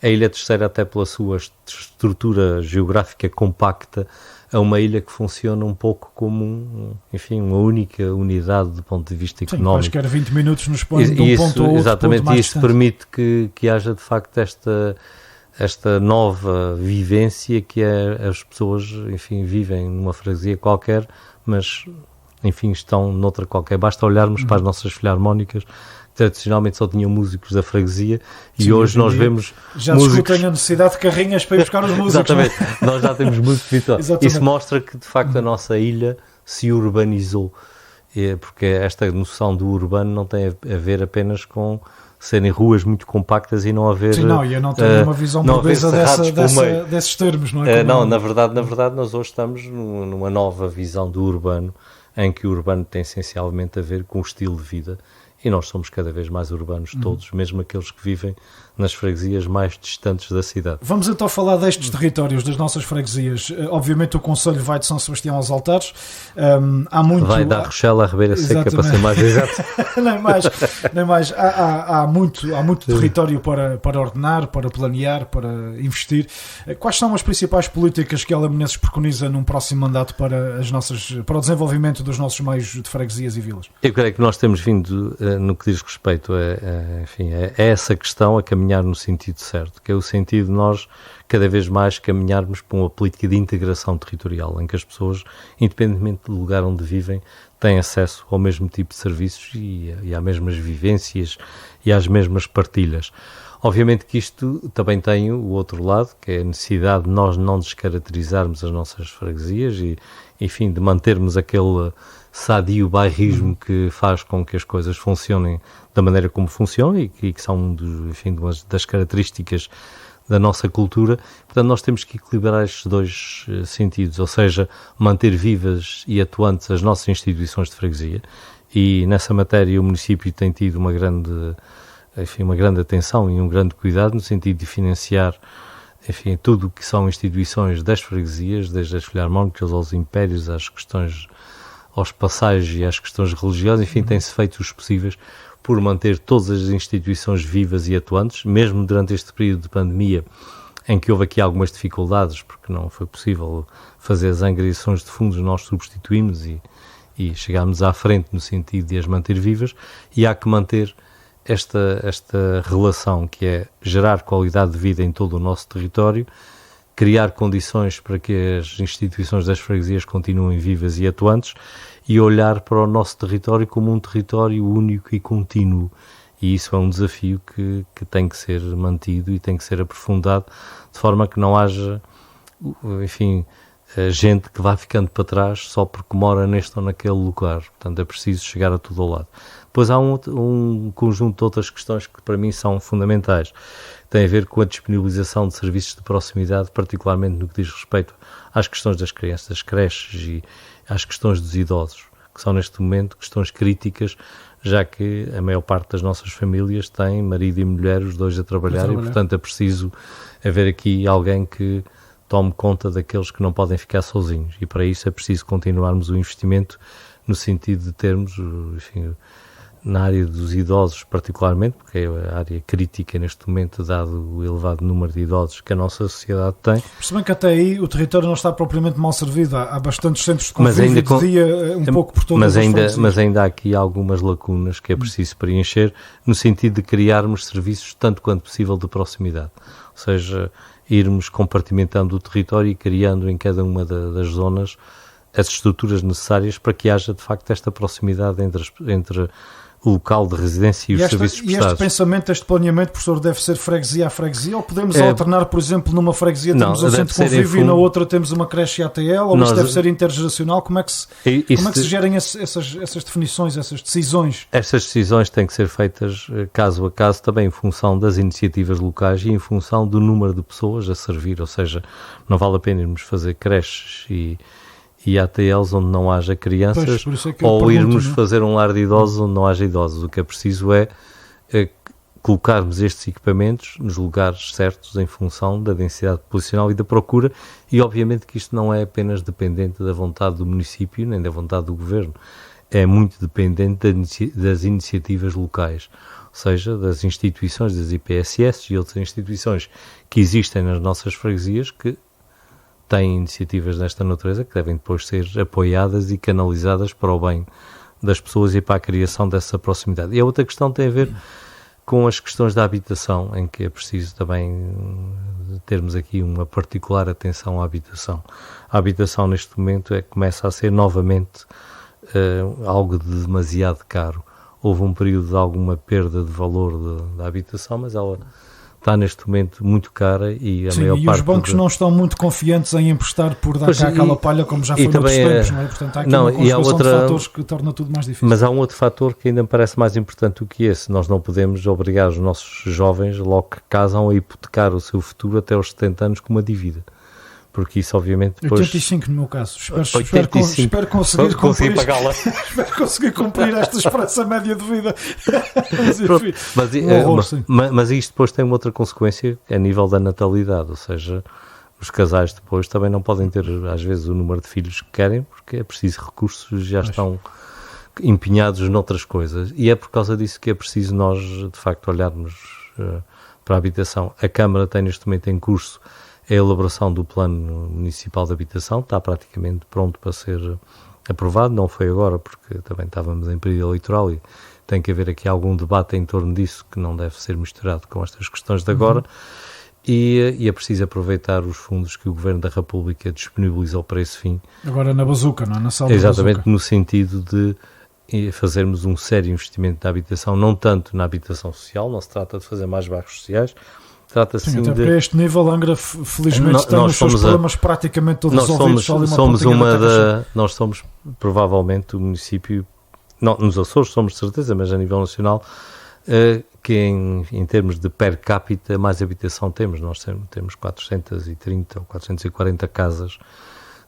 C: a Ilha Terceira, até pela sua estrutura geográfica compacta, é uma ilha que funciona um pouco como, uma única unidade do ponto de vista económico.
B: Sim, quaisquer 20 minutos nos põe de um ponto ao outro.
C: Exatamente,
B: ponto mais
C: isso permite que haja de facto esta nova vivência que as pessoas, vivem numa freguesia qualquer, mas, estão noutra qualquer. Basta olharmos para as nossas filarmónicas, tradicionalmente só tinham músicos da freguesia e hoje nós vemos
B: já discutem a necessidade de carrinhas para ir buscar os músicos.
C: Exatamente, nós já temos músicos virtuais. Isso mostra que de facto a nossa ilha se urbanizou, porque esta noção do urbano não tem a ver apenas com serem ruas muito compactas e não haver...
B: Sim, eu não tenho uma visão burguesa desses termos, não é?
C: Na verdade nós hoje estamos numa nova visão do urbano, em que o urbano tem essencialmente a ver com o estilo de vida. E nós somos cada vez mais urbanos todos, mesmo aqueles que vivem nas freguesias mais distantes da cidade.
B: Vamos então falar destes territórios, das nossas freguesias. Obviamente o Conselho vai de São Sebastião aos Altares. Há muito...
C: Vai da Rochela à Ribeira Seca, para ser mais exato.
B: nem mais. Há muito território para ordenar, para planear, para investir. Quais são as principais políticas que Hélio Menezes preconiza num próximo mandato para o desenvolvimento dos nossos meios de freguesias e vilas?
C: Eu creio que nós temos vindo, no que diz respeito a essa questão, a caminhar no sentido certo, que é o sentido de nós cada vez mais caminharmos para uma política de integração territorial, em que as pessoas, independentemente do lugar onde vivem, têm acesso ao mesmo tipo de serviços e às mesmas vivências e às mesmas partilhas. Obviamente que isto também tem o outro lado, que é a necessidade de nós não descaracterizarmos as nossas freguesias e, enfim, de mantermos aquele sadio bairrismo que faz com que as coisas funcionem da maneira como funcionam e que são, enfim, das características da nossa cultura. Portanto, nós temos que equilibrar estes dois sentidos, ou seja, manter vivas e atuantes as nossas instituições de freguesia, e nessa matéria o município tem tido uma grande atenção e um grande cuidado no sentido de financiar, enfim, tudo o que são instituições das freguesias, desde as filharmónicas aos impérios, às questões, aos passagens e às questões religiosas, enfim, tem-se feito os possíveis por manter todas as instituições vivas e atuantes, mesmo durante este período de pandemia, em que houve aqui algumas dificuldades, porque não foi possível fazer as angariações de fundos, nós substituímos e chegámos à frente no sentido de as manter vivas, e há que manter esta relação, que é gerar qualidade de vida em todo o nosso território, criar condições para que as instituições das freguesias continuem vivas e atuantes, e olhar para o nosso território como um território único e contínuo. E isso é um desafio que tem que ser mantido e tem que ser aprofundado, de forma que não haja, enfim, gente que vá ficando para trás só porque mora neste ou naquele lugar. Portanto, é preciso chegar a todo o lado. Depois há um conjunto de outras questões que para mim são fundamentais. Tem a ver com a disponibilização de serviços de proximidade, particularmente no que diz respeito às questões das crianças, das creches e às questões dos idosos, que são neste momento questões críticas, já que a maior parte das nossas famílias tem marido e mulher, os dois a trabalhar. E, portanto, é preciso haver aqui alguém que tome conta daqueles que não podem ficar sozinhos, e para isso é preciso continuarmos o investimento no sentido de termos, enfim, na área dos idosos particularmente, porque é a área crítica neste momento, dado o elevado número de idosos que a nossa sociedade tem.
B: Se bem que até aí o território não está propriamente mal servido, há bastantes centros de convívio de dia, um pouco por todas as freguesias.
C: Mas ainda há aqui algumas lacunas que é preciso preencher, no sentido de criarmos serviços tanto quanto possível de proximidade, ou seja, irmos compartimentando o território e criando em cada uma das zonas as estruturas necessárias para que haja de facto esta proximidade entre o local de residência e os serviços prestados.
B: E este pensamento, este planeamento, professor, deve ser freguesia a freguesia, ou podemos alternar, por exemplo, numa freguesia temos um centro de convívio e na outra temos uma creche ATL, ou isto deve ser intergeracional? Como é que se gerem essas definições, essas decisões?
C: Estas decisões têm que ser feitas caso a caso, também em função das iniciativas locais e em função do número de pessoas a servir, ou seja, não vale a pena irmos fazer creches e ATLs onde não haja crianças, ou irmos fazer um lar de idosos onde não haja idosos. O que é preciso é colocarmos estes equipamentos nos lugares certos em função da densidade populacional e da procura, e obviamente que isto não é apenas dependente da vontade do município nem da vontade do governo, é muito dependente das iniciativas locais, ou seja, das instituições, das IPSS e outras instituições que existem nas nossas freguesias, que têm iniciativas desta natureza que devem depois ser apoiadas e canalizadas para o bem das pessoas e para a criação dessa proximidade. E a outra questão tem a ver com as questões da habitação, em que é preciso também termos aqui uma particular atenção à habitação. A habitação neste momento começa a ser novamente algo de demasiado caro. Houve um período de alguma perda de valor da habitação, mas ela está neste momento muito cara e a maior parte...
B: os bancos não estão muito confiantes em emprestar por dar cá aquela palha, como já foi noutros tempos, não é? Portanto, há aqui uma conjugação de fatores que torna tudo mais difícil.
C: Mas há um outro fator que ainda me parece mais importante do que esse. Nós não podemos obrigar os nossos jovens, logo que casam, a hipotecar o seu futuro até aos 70 anos com uma dívida. porque isso obviamente depois...
B: 85 no meu caso, espero
C: conseguir pagá-la.
B: Espero conseguir cumprir esta esperança média de vida.
C: Mas isto depois tem uma outra consequência a nível da natalidade, ou seja, os casais depois também não podem ter às vezes o número de filhos que querem, porque é preciso recursos, já estão empenhados noutras coisas, e é por causa disso que é preciso nós de facto olharmos para a habitação. A Câmara tem neste momento em curso a elaboração do Plano Municipal de Habitação, está praticamente pronto para ser aprovado, não foi agora porque também estávamos em período eleitoral e tem que haver aqui algum debate em torno disso que não deve ser misturado com estas questões de agora, e é preciso aproveitar os fundos que o Governo da República disponibilizou para esse fim.
B: Agora na bazuca, não é? Na sala
C: exatamente,
B: da bazuca.
C: no sentido de fazermos um sério investimento na habitação, não tanto na habitação social, não se trata de fazer mais bairros sociais, trata-se
B: até
C: de...
B: para este nível, Angra, felizmente, tem os seus problemas praticamente todos resolvidos.
C: Nós somos provavelmente o município, não, nos Açores somos de certeza, mas a nível nacional, que em termos de per capita mais habitação temos. Nós temos 430 ou 440 casas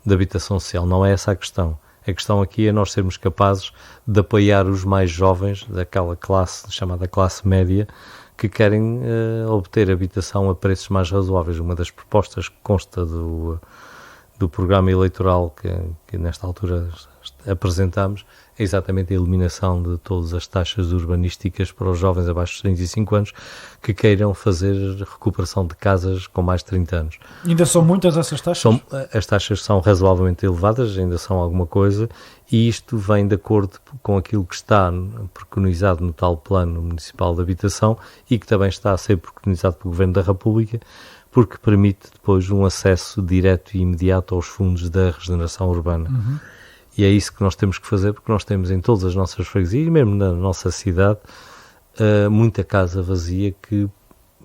C: de habitação social. Não é essa a questão. A questão aqui é nós sermos capazes de apoiar os mais jovens daquela classe, chamada classe média, que querem obter habitação a preços mais razoáveis. Uma das propostas que consta do programa eleitoral que nesta altura apresentamos é exatamente a eliminação de todas as taxas urbanísticas para os jovens abaixo de 35 anos que queiram fazer recuperação de casas com mais de 30 anos.
B: Ainda são muitas essas taxas?
C: As taxas são razoavelmente elevadas, ainda são alguma coisa, e isto vem de acordo com aquilo que está preconizado no tal Plano Municipal de Habitação e que também está a ser preconizado pelo Governo da República, porque permite depois um acesso direto e imediato aos fundos da regeneração urbana. E é isso que nós temos que fazer, porque nós temos em todas as nossas freguesias, e mesmo na nossa cidade, muita casa vazia que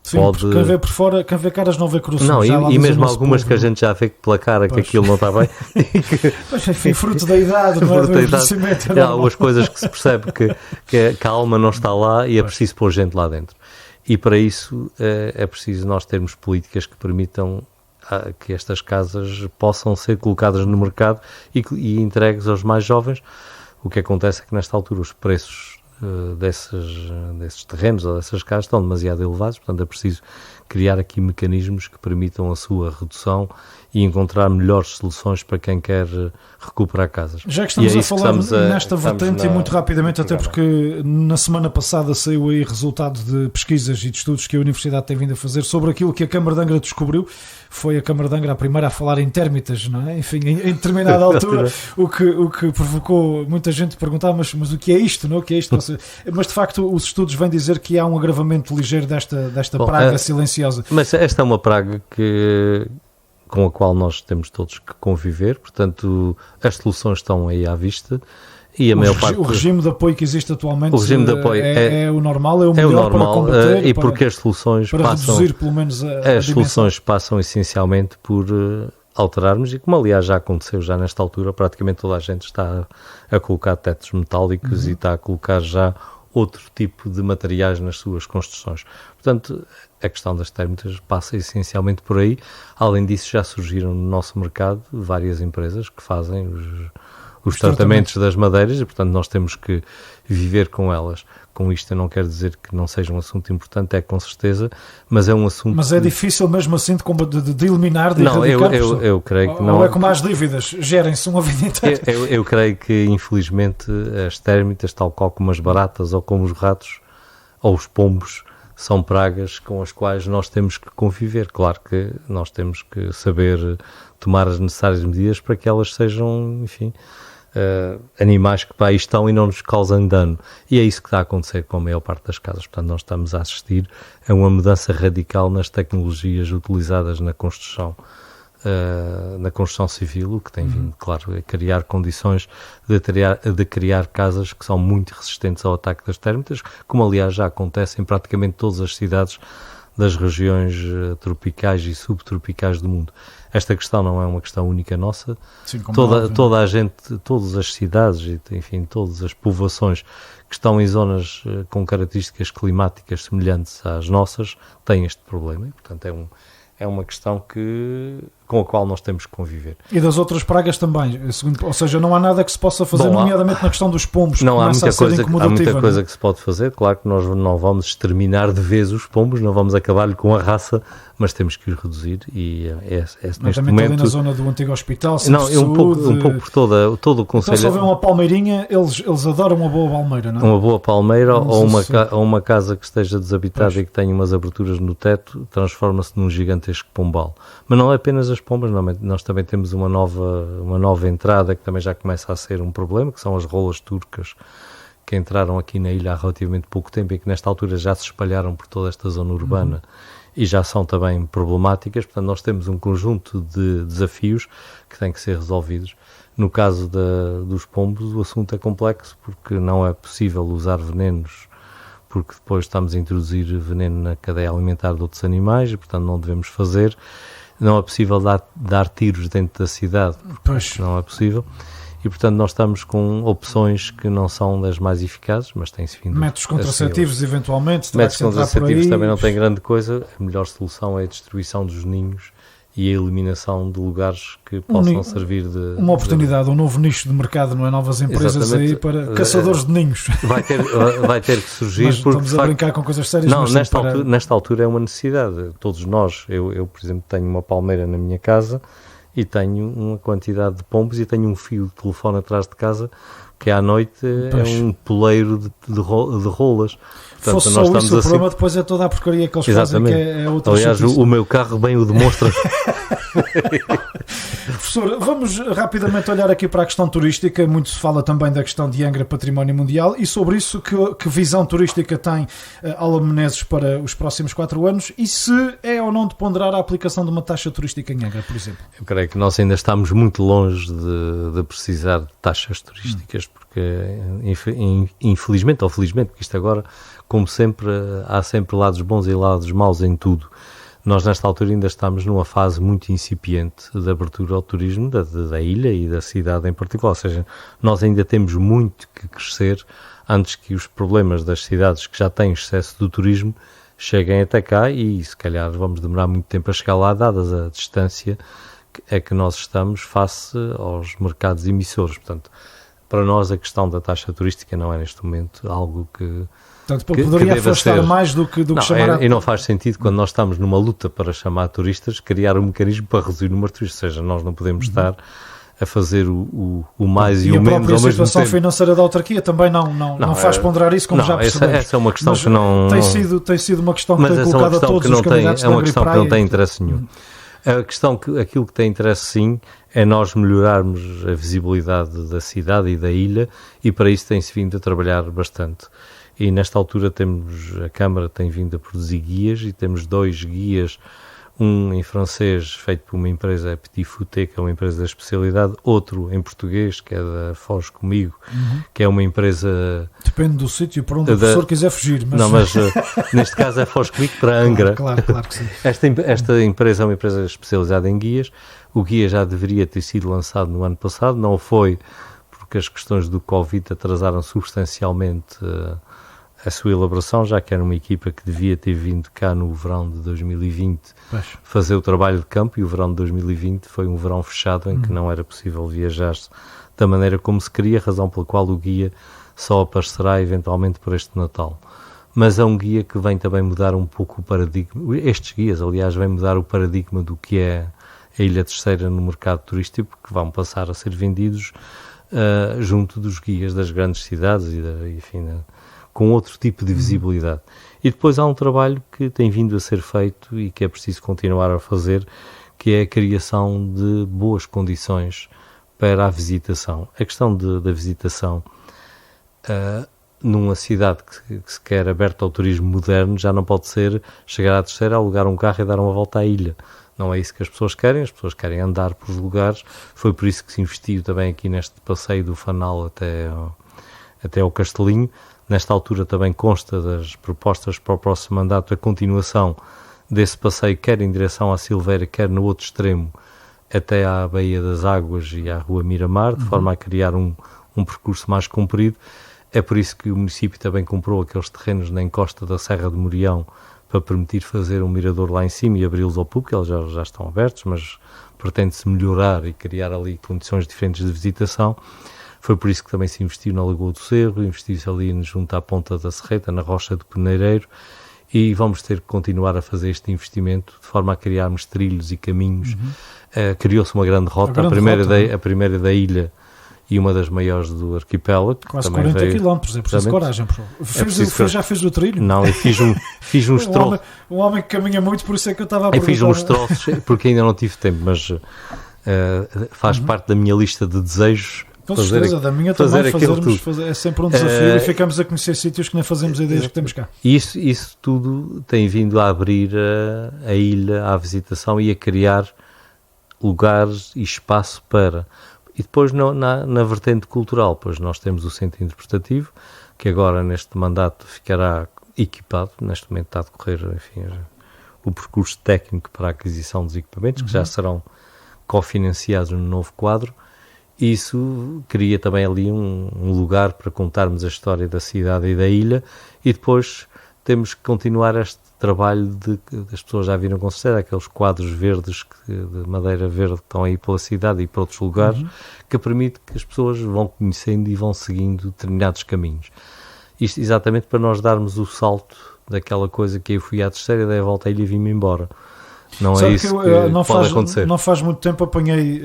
B: sim,
C: pode...
B: Quem vê por fora, quem vê caras não vê cruzes.
C: Não, e mesmo algumas que a gente já vê pela cara que aquilo não está bem.
B: Pois, enfim, fruto da idade, não é? Do envelhecimento.
C: Há algumas coisas que se percebe que a alma não está lá e é preciso pôr gente lá dentro. E para isso é preciso nós termos políticas que permitam que estas casas possam ser colocadas no mercado e entregues aos mais jovens. O que acontece é que nesta altura os preços desses terrenos ou dessas casas estão demasiado elevados, portanto é preciso criar aqui mecanismos que permitam a sua redução e encontrar melhores soluções para quem quer recuperar casas.
B: Já que estamos a falar nesta vertente e muito rapidamente, até porque na semana passada saiu aí resultado de pesquisas e de estudos que a Universidade tem vindo a fazer sobre aquilo que a Câmara de Angra descobriu. Foi a Câmara de Angra a primeira a falar em térmitas, não é? Enfim, em determinada altura, o que provocou muita gente perguntar, mas o que é isto, não? O que é isto? Mas de facto os estudos vêm dizer que há um agravamento ligeiro desta praga silenciosa.
C: Mas esta é uma praga com a qual nós temos todos que conviver, portanto as soluções estão aí à vista. E a maior parte...
B: O regime de apoio que existe atualmente
C: o regime de apoio
B: é o normal, é o melhor para combater,
C: e porque as soluções
B: para reduzir pelo menos
C: as soluções passam essencialmente por alterarmos, e como aliás já aconteceu já nesta altura, praticamente toda a gente está a colocar tetos metálicos e está a colocar já outro tipo de materiais nas suas construções. Portanto, a questão das térmitas passa essencialmente por aí. Além disso, já surgiram no nosso mercado várias empresas que fazem os tratamentos das madeiras e, portanto, nós temos que viver com elas. Com isto eu não quero dizer que não seja um assunto importante, é com certeza, mas é um assunto...
B: Mas é difícil mesmo assim de eliminar, de erradicar?
C: Não, eu creio que não.
B: Ou é como as dívidas, gerem-se uma vida inteira?
C: Eu creio que, infelizmente, as térmitas, tal qual como as baratas ou como os ratos ou os pombos, são pragas com as quais nós temos que conviver. Claro que nós temos que saber tomar as necessárias medidas para que elas sejam, enfim... animais que para aí estão e não nos causam dano, e é isso que está a acontecer com a maior parte das casas. Portanto, nós estamos a assistir a uma mudança radical nas tecnologias utilizadas na construção civil, o que tem vindo, claro, a criar condições de criar casas que são muito resistentes ao ataque das térmitas, como aliás já acontece em praticamente todas as cidades das regiões tropicais e subtropicais do mundo. Esta questão não é uma questão única nossa.
B: Sim,
C: toda a gente, todas as cidades e, enfim, todas as povoações que estão em zonas com características climáticas semelhantes às nossas têm este problema. E, portanto, é uma questão que com a qual nós temos que conviver.
B: E das outras pragas também, ou seja, não há nada que se possa fazer, nomeadamente na questão dos pombos,
C: não, há muita coisa
B: não?
C: Que se pode fazer. Claro que nós não vamos exterminar de vez os pombos, não vamos acabar com a raça, mas temos que os reduzir e neste momento...
B: ali na zona do antigo hospital,
C: um pouco por todo o concelho.
B: Então se houver uma palmeirinha, eles adoram uma boa palmeira, não é?
C: Uma boa palmeira ou uma casa que esteja desabitada e que tenha umas aberturas no teto, transforma-se num gigantesco pombal. Mas não é apenas as pombas, nós também temos uma nova entrada que também já começa a ser um problema, que são as rolas turcas, que entraram aqui na ilha há relativamente pouco tempo e que nesta altura já se espalharam por toda esta zona urbana e já são também problemáticas. Portanto, nós temos um conjunto de desafios que têm que ser resolvidos. No caso dos pombos, o assunto é complexo porque não é possível usar venenos, porque depois estamos a introduzir veneno na cadeia alimentar de outros animais e, portanto, não devemos fazer. Não é possível dar tiros dentro da cidade, porque não é possível. E, portanto, nós estamos com opções que não são das mais eficazes, mas tem-se vindo
B: métodos contraceptivos, eventualmente.
C: Métodos contraceptivos também não tem grande coisa. A melhor solução é a destruição dos ninhos e a eliminação de lugares que possam servir de...
B: Uma oportunidade, um novo nicho de mercado, não é? Novas empresas aí para caçadores de ninhos.
C: Vai ter que surgir.
B: Mas
C: porque
B: estamos a brincar com coisas sérias.
C: Não, nesta altura é uma necessidade. Todos nós, eu por exemplo, tenho uma palmeira na minha casa e tenho uma quantidade de pombos e tenho um fio de telefone atrás de casa que à noite é um poleiro de rolas. Portanto,
B: fosse só isso, o problema depois é toda a porcaria que eles fazem, que é outra
C: Aliás, o meu carro bem o demonstra.
B: Professor, vamos rapidamente olhar aqui para a questão turística. Muito se fala também da questão de Angra Património Mundial e sobre isso, que visão turística tem Alma Menezes para os próximos 4 anos e se é ou não de ponderar a aplicação de uma taxa turística em Angra, por exemplo?
C: Eu creio que nós ainda estamos muito longe de precisar de taxas turísticas, porque infelizmente ou felizmente, porque isto agora, como sempre, há sempre lados bons e lados maus em tudo. Nós nesta altura ainda estamos numa fase muito incipiente de abertura ao turismo da ilha e da cidade em particular, ou seja, nós ainda temos muito que crescer antes que os problemas das cidades que já têm excesso do turismo cheguem até cá e se calhar vamos demorar muito tempo a chegar lá, dadas a distância que nós estamos face aos mercados emissores. Portanto, para nós a questão da taxa turística não é neste momento algo que...
B: Portanto, poderia afastar mais do que chamar...
C: E não faz sentido, quando nós estamos numa luta para chamar turistas, criar um mecanismo para reduzir o número de turistas. Ou seja, nós não podemos estar a fazer o mais e o menos ao mesmo tempo. E a própria
B: situação financeira da autarquia também não faz ponderar isso, como já percebemos.
C: Essa é uma questão que não...
B: Tem sido uma questão que tem colocado a todos os candidatos da Angra e Praia.
C: É uma questão que não tem interesse nenhum. Aquilo que tem interesse sim é nós melhorarmos a visibilidade da cidade e da ilha e para isso tem-se vindo a trabalhar bastante. E nesta altura a Câmara tem vindo a produzir guias e temos 2 guias, um em francês feito por uma empresa, a Petit Fouté, que é uma empresa da especialidade, outro em português, que é da Foz Comigo, que é uma empresa...
B: Depende do sítio para onde o professor quiser fugir. Mas...
C: Não, mas neste caso é Foz Comigo para Angra.
B: Claro que sim.
C: Esta empresa é uma empresa especializada em guias. O guia já deveria ter sido lançado no ano passado, não foi porque as questões do Covid atrasaram substancialmente a sua elaboração, já que era uma equipa que devia ter vindo cá no verão de 2020 fazer o trabalho de campo, e o verão de 2020 foi um verão fechado em que não era possível viajar da maneira como se queria, razão pela qual o guia só aparecerá eventualmente por este Natal. Mas é um guia que vem também mudar um pouco o paradigma, estes guias aliás vêm mudar o paradigma do que é a Ilha Terceira no mercado turístico, que vão passar a ser vendidos junto dos guias das grandes cidades com outro tipo de visibilidade. E depois há um trabalho que tem vindo a ser feito e que é preciso continuar a fazer, que é a criação de boas condições para a visitação. A questão da visitação numa cidade que se quer aberta ao turismo moderno já não pode ser chegar à Terceira, alugar um carro e dar uma volta à ilha. Não é isso que as pessoas querem andar por lugares. Foi por isso que se investiu também aqui neste passeio do Fanal até ao Castelinho. Nesta altura também consta das propostas para o próximo mandato a continuação desse passeio, quer em direção à Silveira, quer no outro extremo, até à Baía das Águas e à Rua Miramar, de forma a criar um percurso mais comprido. É por isso que o município também comprou aqueles terrenos na encosta da Serra de Morião para permitir fazer um mirador lá em cima e abri-los ao público. Eles já estão abertos, mas pretende-se melhorar e criar ali condições diferentes de visitação. Foi por isso que também se investiu na Lagoa do Cerro, investiu-se ali junto à Ponta da Serreta, na Rocha do Peneireiro, e vamos ter que continuar a fazer este investimento de forma a criarmos trilhos e caminhos. Criou-se uma grande rota, a primeira da ilha e uma das maiores do arquipélago.
B: Quase 40 km, é preciso coragem. Já fez o trilho?
C: Não, eu fiz uns troços.
B: Um homem que caminha muito, por isso é que eu estava a perguntar.
C: Eu fiz uns troços, porque ainda não tive tempo, mas faz parte da minha lista de desejos.
B: Com certeza, da minha também, é sempre um desafio e ficamos a conhecer sítios que nem fazemos ideias que temos cá.
C: Isso tudo tem vindo a abrir a ilha à visitação e a criar lugares e espaço para... E depois na vertente cultural, pois nós temos o centro interpretativo, que agora neste mandato ficará equipado, neste momento está a decorrer, enfim, o percurso técnico para a aquisição dos equipamentos, que já serão cofinanciados no novo quadro. Isso cria também ali um lugar para contarmos a história da cidade e da ilha, e depois temos que continuar este trabalho as pessoas já viram com certeza, aqueles quadros verdes de madeira verde que estão aí pela cidade e para outros lugares, que permite que as pessoas vão conhecendo e vão seguindo determinados caminhos. Isto exatamente para nós darmos o salto daquela coisa que eu fui à terceira, dei a volta à ilha e vim-me embora. Não é isso que pode acontecer.
B: Não faz muito tempo apanhei...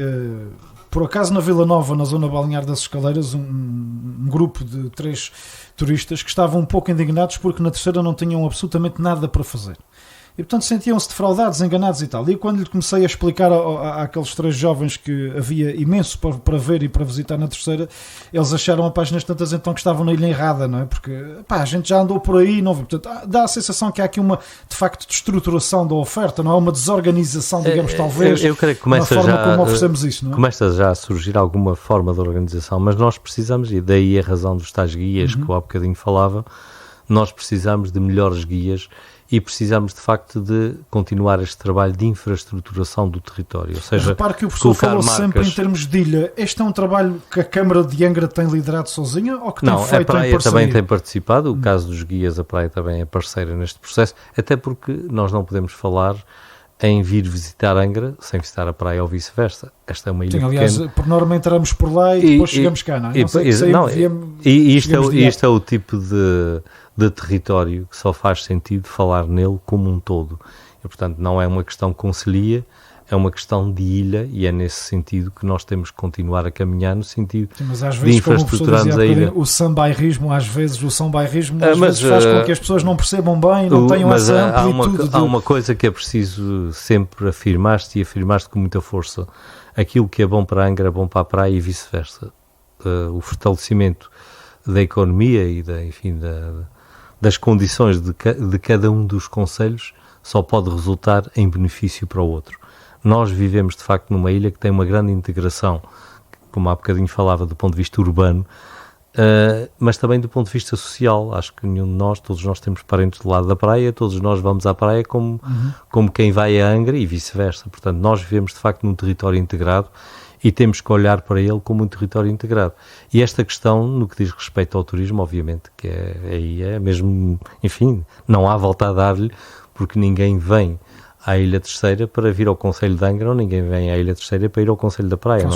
B: Por acaso, na Vila Nova, na zona balnear das Escaleiras, um grupo de 3 turistas que estavam um pouco indignados porque na terceira não tinham absolutamente nada para fazer. E, portanto, sentiam-se defraudados, enganados e tal. E quando lhe comecei a explicar àqueles 3 jovens que havia imenso para ver e para visitar na terceira, eles acharam a páginas tantas então que estavam na ilha errada, não é? Porque a gente já andou por aí, não viu? Portanto, dá a sensação que há aqui uma, de facto, destruturação da oferta, não é? Uma desorganização, digamos, talvez,
C: eu creio que começa
B: na forma
C: já,
B: como oferecemos isso, não é?
C: Começa já a surgir alguma forma de organização, mas nós precisamos, e daí a razão dos tais guias que eu há bocadinho falava, nós precisamos de melhores guias e precisamos, de facto, de continuar este trabalho de infraestruturação do território. Ou seja,
B: repare que o professor falou sempre em termos de ilha. Este é um trabalho que a Câmara de Angra tem liderado sozinha ou que tem feito em parceria?
C: Não, a Praia também tem participado. O caso dos guias, a Praia também é parceira neste processo, até porque nós não podemos falar em vir visitar Angra sem visitar a Praia ou vice-versa. Esta é uma ilha
B: aliás,
C: pequena.
B: Por norma entramos por lá e depois chegamos cá, não é?
C: Isto é o tipo de território que só faz sentido falar nele como um todo. E, portanto, não é uma questão concelhia, é uma questão de ilha, e é nesse sentido que nós temos que continuar a caminhar no sentido de infraestruturarmos a ilha.
B: O sambairrismo, às vezes, faz com que as pessoas não percebam bem, não tenham essa amplitude.
C: Há uma coisa que é preciso sempre afirmar-se, e afirmar-se com muita força. Aquilo que é bom para a Angra é bom para a praia e vice-versa. O fortalecimento da economia e das condições de cada um dos concelhos só pode resultar em benefício para o outro. Nós vivemos, de facto, numa ilha que tem uma grande integração, como há bocadinho falava, do ponto de vista urbano, mas também do ponto de vista social. Acho que todos nós temos parentes do lado da praia, todos nós vamos à praia como quem vai a Angra e vice-versa. Portanto, nós vivemos, de facto, num território integrado e temos que olhar para ele como um território integrado. E esta questão, no que diz respeito ao turismo, obviamente, que é mesmo, enfim, não há volta a dar-lhe, porque ninguém vem à Ilha Terceira para vir ao Concelho de Angra, ou ninguém vem à Ilha Terceira para ir ao Concelho da Praia.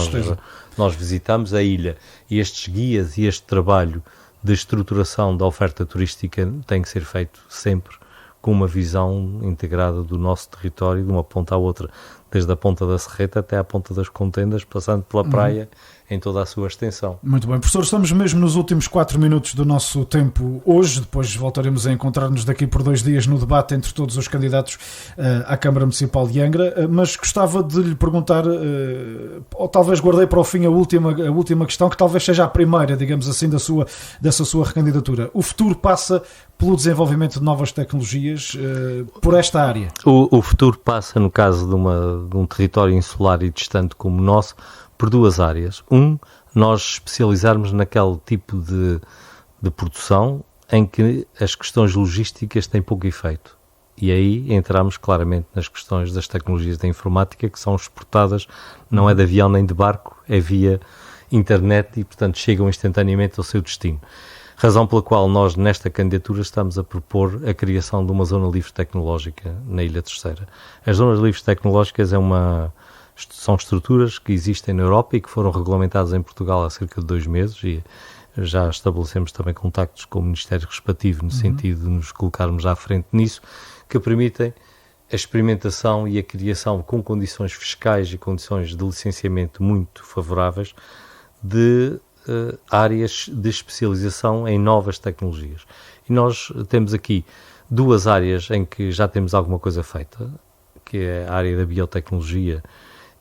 C: Nós visitamos a ilha, e estes guias e este trabalho de estruturação da oferta turística tem que ser feito sempre com uma visão integrada do nosso território, de uma ponta à outra, desde a ponta da Serreta até à ponta das Contendas, passando pela praia em toda a sua extensão.
B: Muito bem, professor, estamos mesmo nos últimos 4 minutos do nosso tempo hoje, depois voltaremos a encontrar-nos daqui por 2 dias no debate entre todos os candidatos à Câmara Municipal de Angra, mas gostava de lhe perguntar, ou talvez guardei para o fim a última questão, que talvez seja a primeira, digamos assim, dessa sua recandidatura. O futuro passa pelo desenvolvimento de novas tecnologias por esta área?
C: O futuro passa, no caso de um território insular e distante como o nosso, por 2 áreas. Nós especializarmos naquele tipo de produção em que as questões logísticas têm pouco efeito. E aí entramos claramente nas questões das tecnologias da informática, que são exportadas, não é de avião nem de barco, é via internet e, portanto, chegam instantaneamente ao seu destino. Razão pela qual nós, nesta candidatura, estamos a propor a criação de uma zona livre tecnológica na Ilha Terceira. As zonas livres tecnológicas são estruturas que existem na Europa e que foram regulamentadas em Portugal há cerca de 2 meses e já estabelecemos também contactos com o Ministério respectivo no sentido de nos colocarmos à frente nisso, que permitem a experimentação e a criação com condições fiscais e condições de licenciamento muito favoráveis de áreas de especialização em novas tecnologias. E nós temos aqui 2 áreas em que já temos alguma coisa feita, que é a área da biotecnologia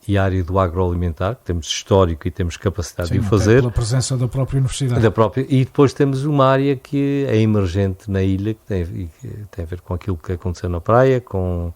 C: e a área do agroalimentar, que temos histórico e temos capacidade de o fazer.
B: Pela presença da própria universidade.
C: E depois temos uma área que é emergente na ilha, que tem a ver com aquilo que aconteceu na praia, com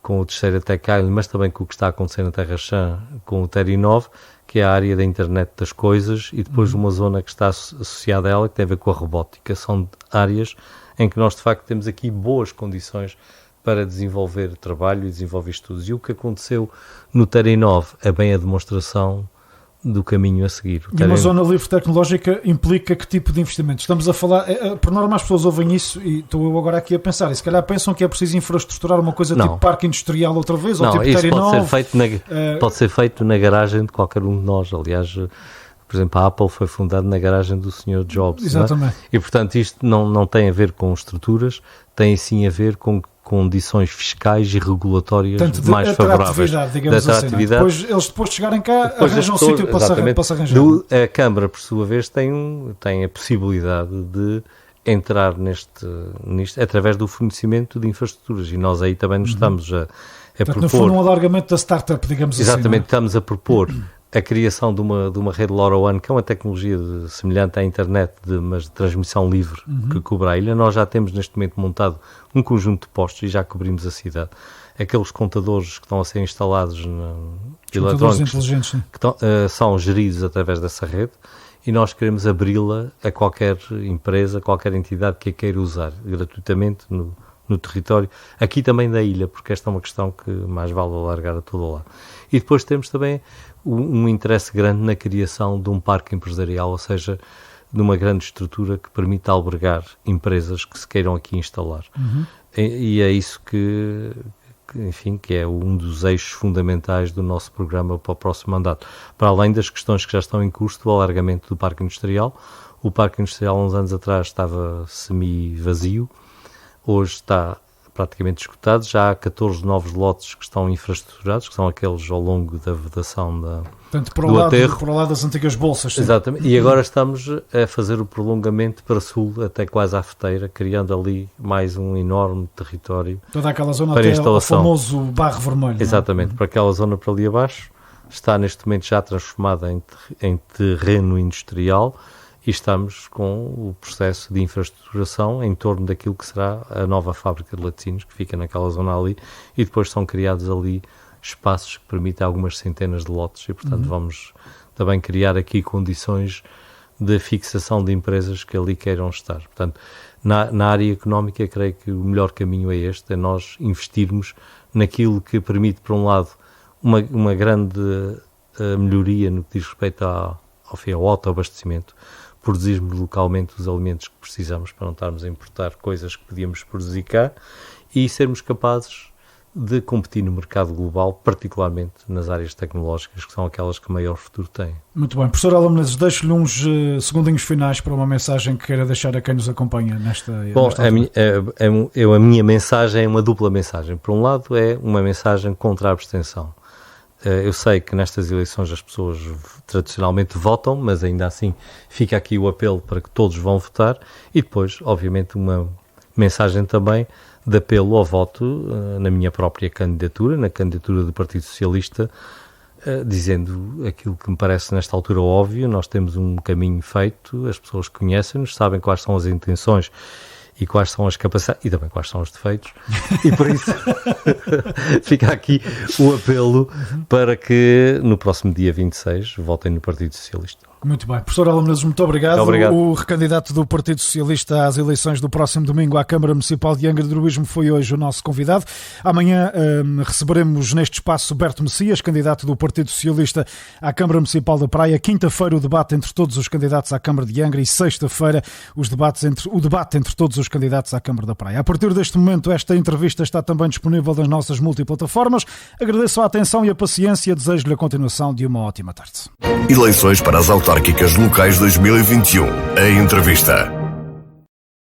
C: o Terceira Tech Island, mas também com o que está acontecendo na Terra Chã, com o Terinov, que é a área da internet das coisas, e depois uma zona que está associada a ela, que tem a ver com a robótica. São áreas em que nós, de facto, temos aqui boas condições para desenvolver trabalho e desenvolver estudos. E o que aconteceu no Terinov é bem a demonstração do caminho a seguir.
B: E uma zona livre tecnológica implica que tipo de investimento? Estamos a falar, por norma as pessoas ouvem isso e estou eu agora aqui a pensar, e se calhar pensam que é preciso infraestruturar uma coisa tipo parque industrial outra vez, ou tipo Terinov.
C: Pode ser feito na garagem de qualquer um de nós. Aliás, por exemplo, a Apple foi fundada na garagem do Sr. Jobs.
B: Exatamente.
C: Não é? E, portanto, isto não tem a ver com estruturas, tem sim a ver com condições fiscais e regulatórias mais favoráveis.
B: Digamos assim. Depois de chegarem cá, arranjam um sítio para se arranjar.
C: A Câmara, por sua vez, tem a possibilidade de entrar nisto através do fornecimento de infraestruturas, e nós aí também nos estamos a propor...
B: No fundo, um alargamento da startup, digamos assim.
C: Exatamente, estamos a propor a criação de uma rede LoRaWAN, que é uma tecnologia semelhante à internet, mas de transmissão livre, que cobre a ilha. Nós já temos neste momento montado um conjunto de postos e já cobrimos a cidade. Aqueles contadores que estão a ser instalados eletrónicos que são geridos através dessa rede, e nós queremos abri-la a qualquer empresa, qualquer entidade que a queira usar gratuitamente no território, aqui também da ilha, porque esta é uma questão que mais vale alargar a todo lado. E depois temos também um interesse grande na criação de um parque empresarial, ou seja, de uma grande estrutura que permita albergar empresas que se queiram aqui instalar. E é isso que é um dos eixos fundamentais do nosso programa para o próximo mandato. Para além das questões que já estão em curso do alargamento do parque industrial, o parque industrial há uns anos atrás estava semi-vazio, hoje está praticamente esgotado, já há 14 novos lotes que estão infraestruturados, que são aqueles ao longo da vedação do aterro.
B: Por lá das antigas bolsas. Sim.
C: Exatamente, e agora estamos a fazer o prolongamento para sul, até quase à Feteira, criando ali mais um enorme território.
B: Toda aquela zona
C: para
B: até
C: instalação.
B: O famoso Barro Vermelho.
C: Exatamente, para aquela zona para ali abaixo, está neste momento já transformada em terreno industrial, e estamos com o processo de infraestruturação em torno daquilo que será a nova fábrica de laticínios, que fica naquela zona ali, e depois são criados ali espaços que permitem algumas centenas de lotes, e portanto vamos também criar aqui condições de fixação de empresas que ali queiram estar. Portanto, na área económica, creio que o melhor caminho é este, é nós investirmos naquilo que permite, por um lado, uma grande melhoria no que diz respeito ao autoabastecimento, produzirmos localmente os alimentos que precisamos para não estarmos a importar coisas que podíamos produzir cá, e sermos capazes de competir no mercado global, particularmente nas áreas tecnológicas, que são aquelas que maior futuro têm.
B: Muito bem. Professor Alan Menezes, deixo-lhe uns segundinhos finais para uma mensagem que queira deixar a quem nos acompanha nesta
C: a minha mensagem é uma dupla mensagem. Por um lado, é uma mensagem contra a abstenção. Eu sei que nestas eleições as pessoas tradicionalmente votam, mas ainda assim fica aqui o apelo para que todos vão votar, e depois, obviamente, uma mensagem também de apelo ao voto na minha própria candidatura, na candidatura do Partido Socialista, dizendo aquilo que me parece nesta altura óbvio: nós temos um caminho feito, as pessoas conhecem-nos, sabem quais são as intenções e quais são as capacidades, e também quais são os defeitos, e por isso fica aqui o apelo para que no próximo dia 26 votem no Partido Socialista.
B: Muito bem. Professor Alain Menezes, muito obrigado. O recandidato do Partido Socialista às eleições do próximo domingo à Câmara Municipal de Angra do Heroísmo foi hoje o nosso convidado. Amanhã receberemos neste espaço Berto Messias, candidato do Partido Socialista à Câmara Municipal da Praia. Quinta-feira o debate entre todos os candidatos à Câmara de Angra e sexta-feira o debate entre todos os candidatos à Câmara da Praia. A partir deste momento esta entrevista está também disponível nas nossas multiplataformas. Agradeço a atenção e a paciência. Desejo-lhe a continuação de uma ótima tarde.
A: Eleições para as autárquicas locais 2021. A entrevista.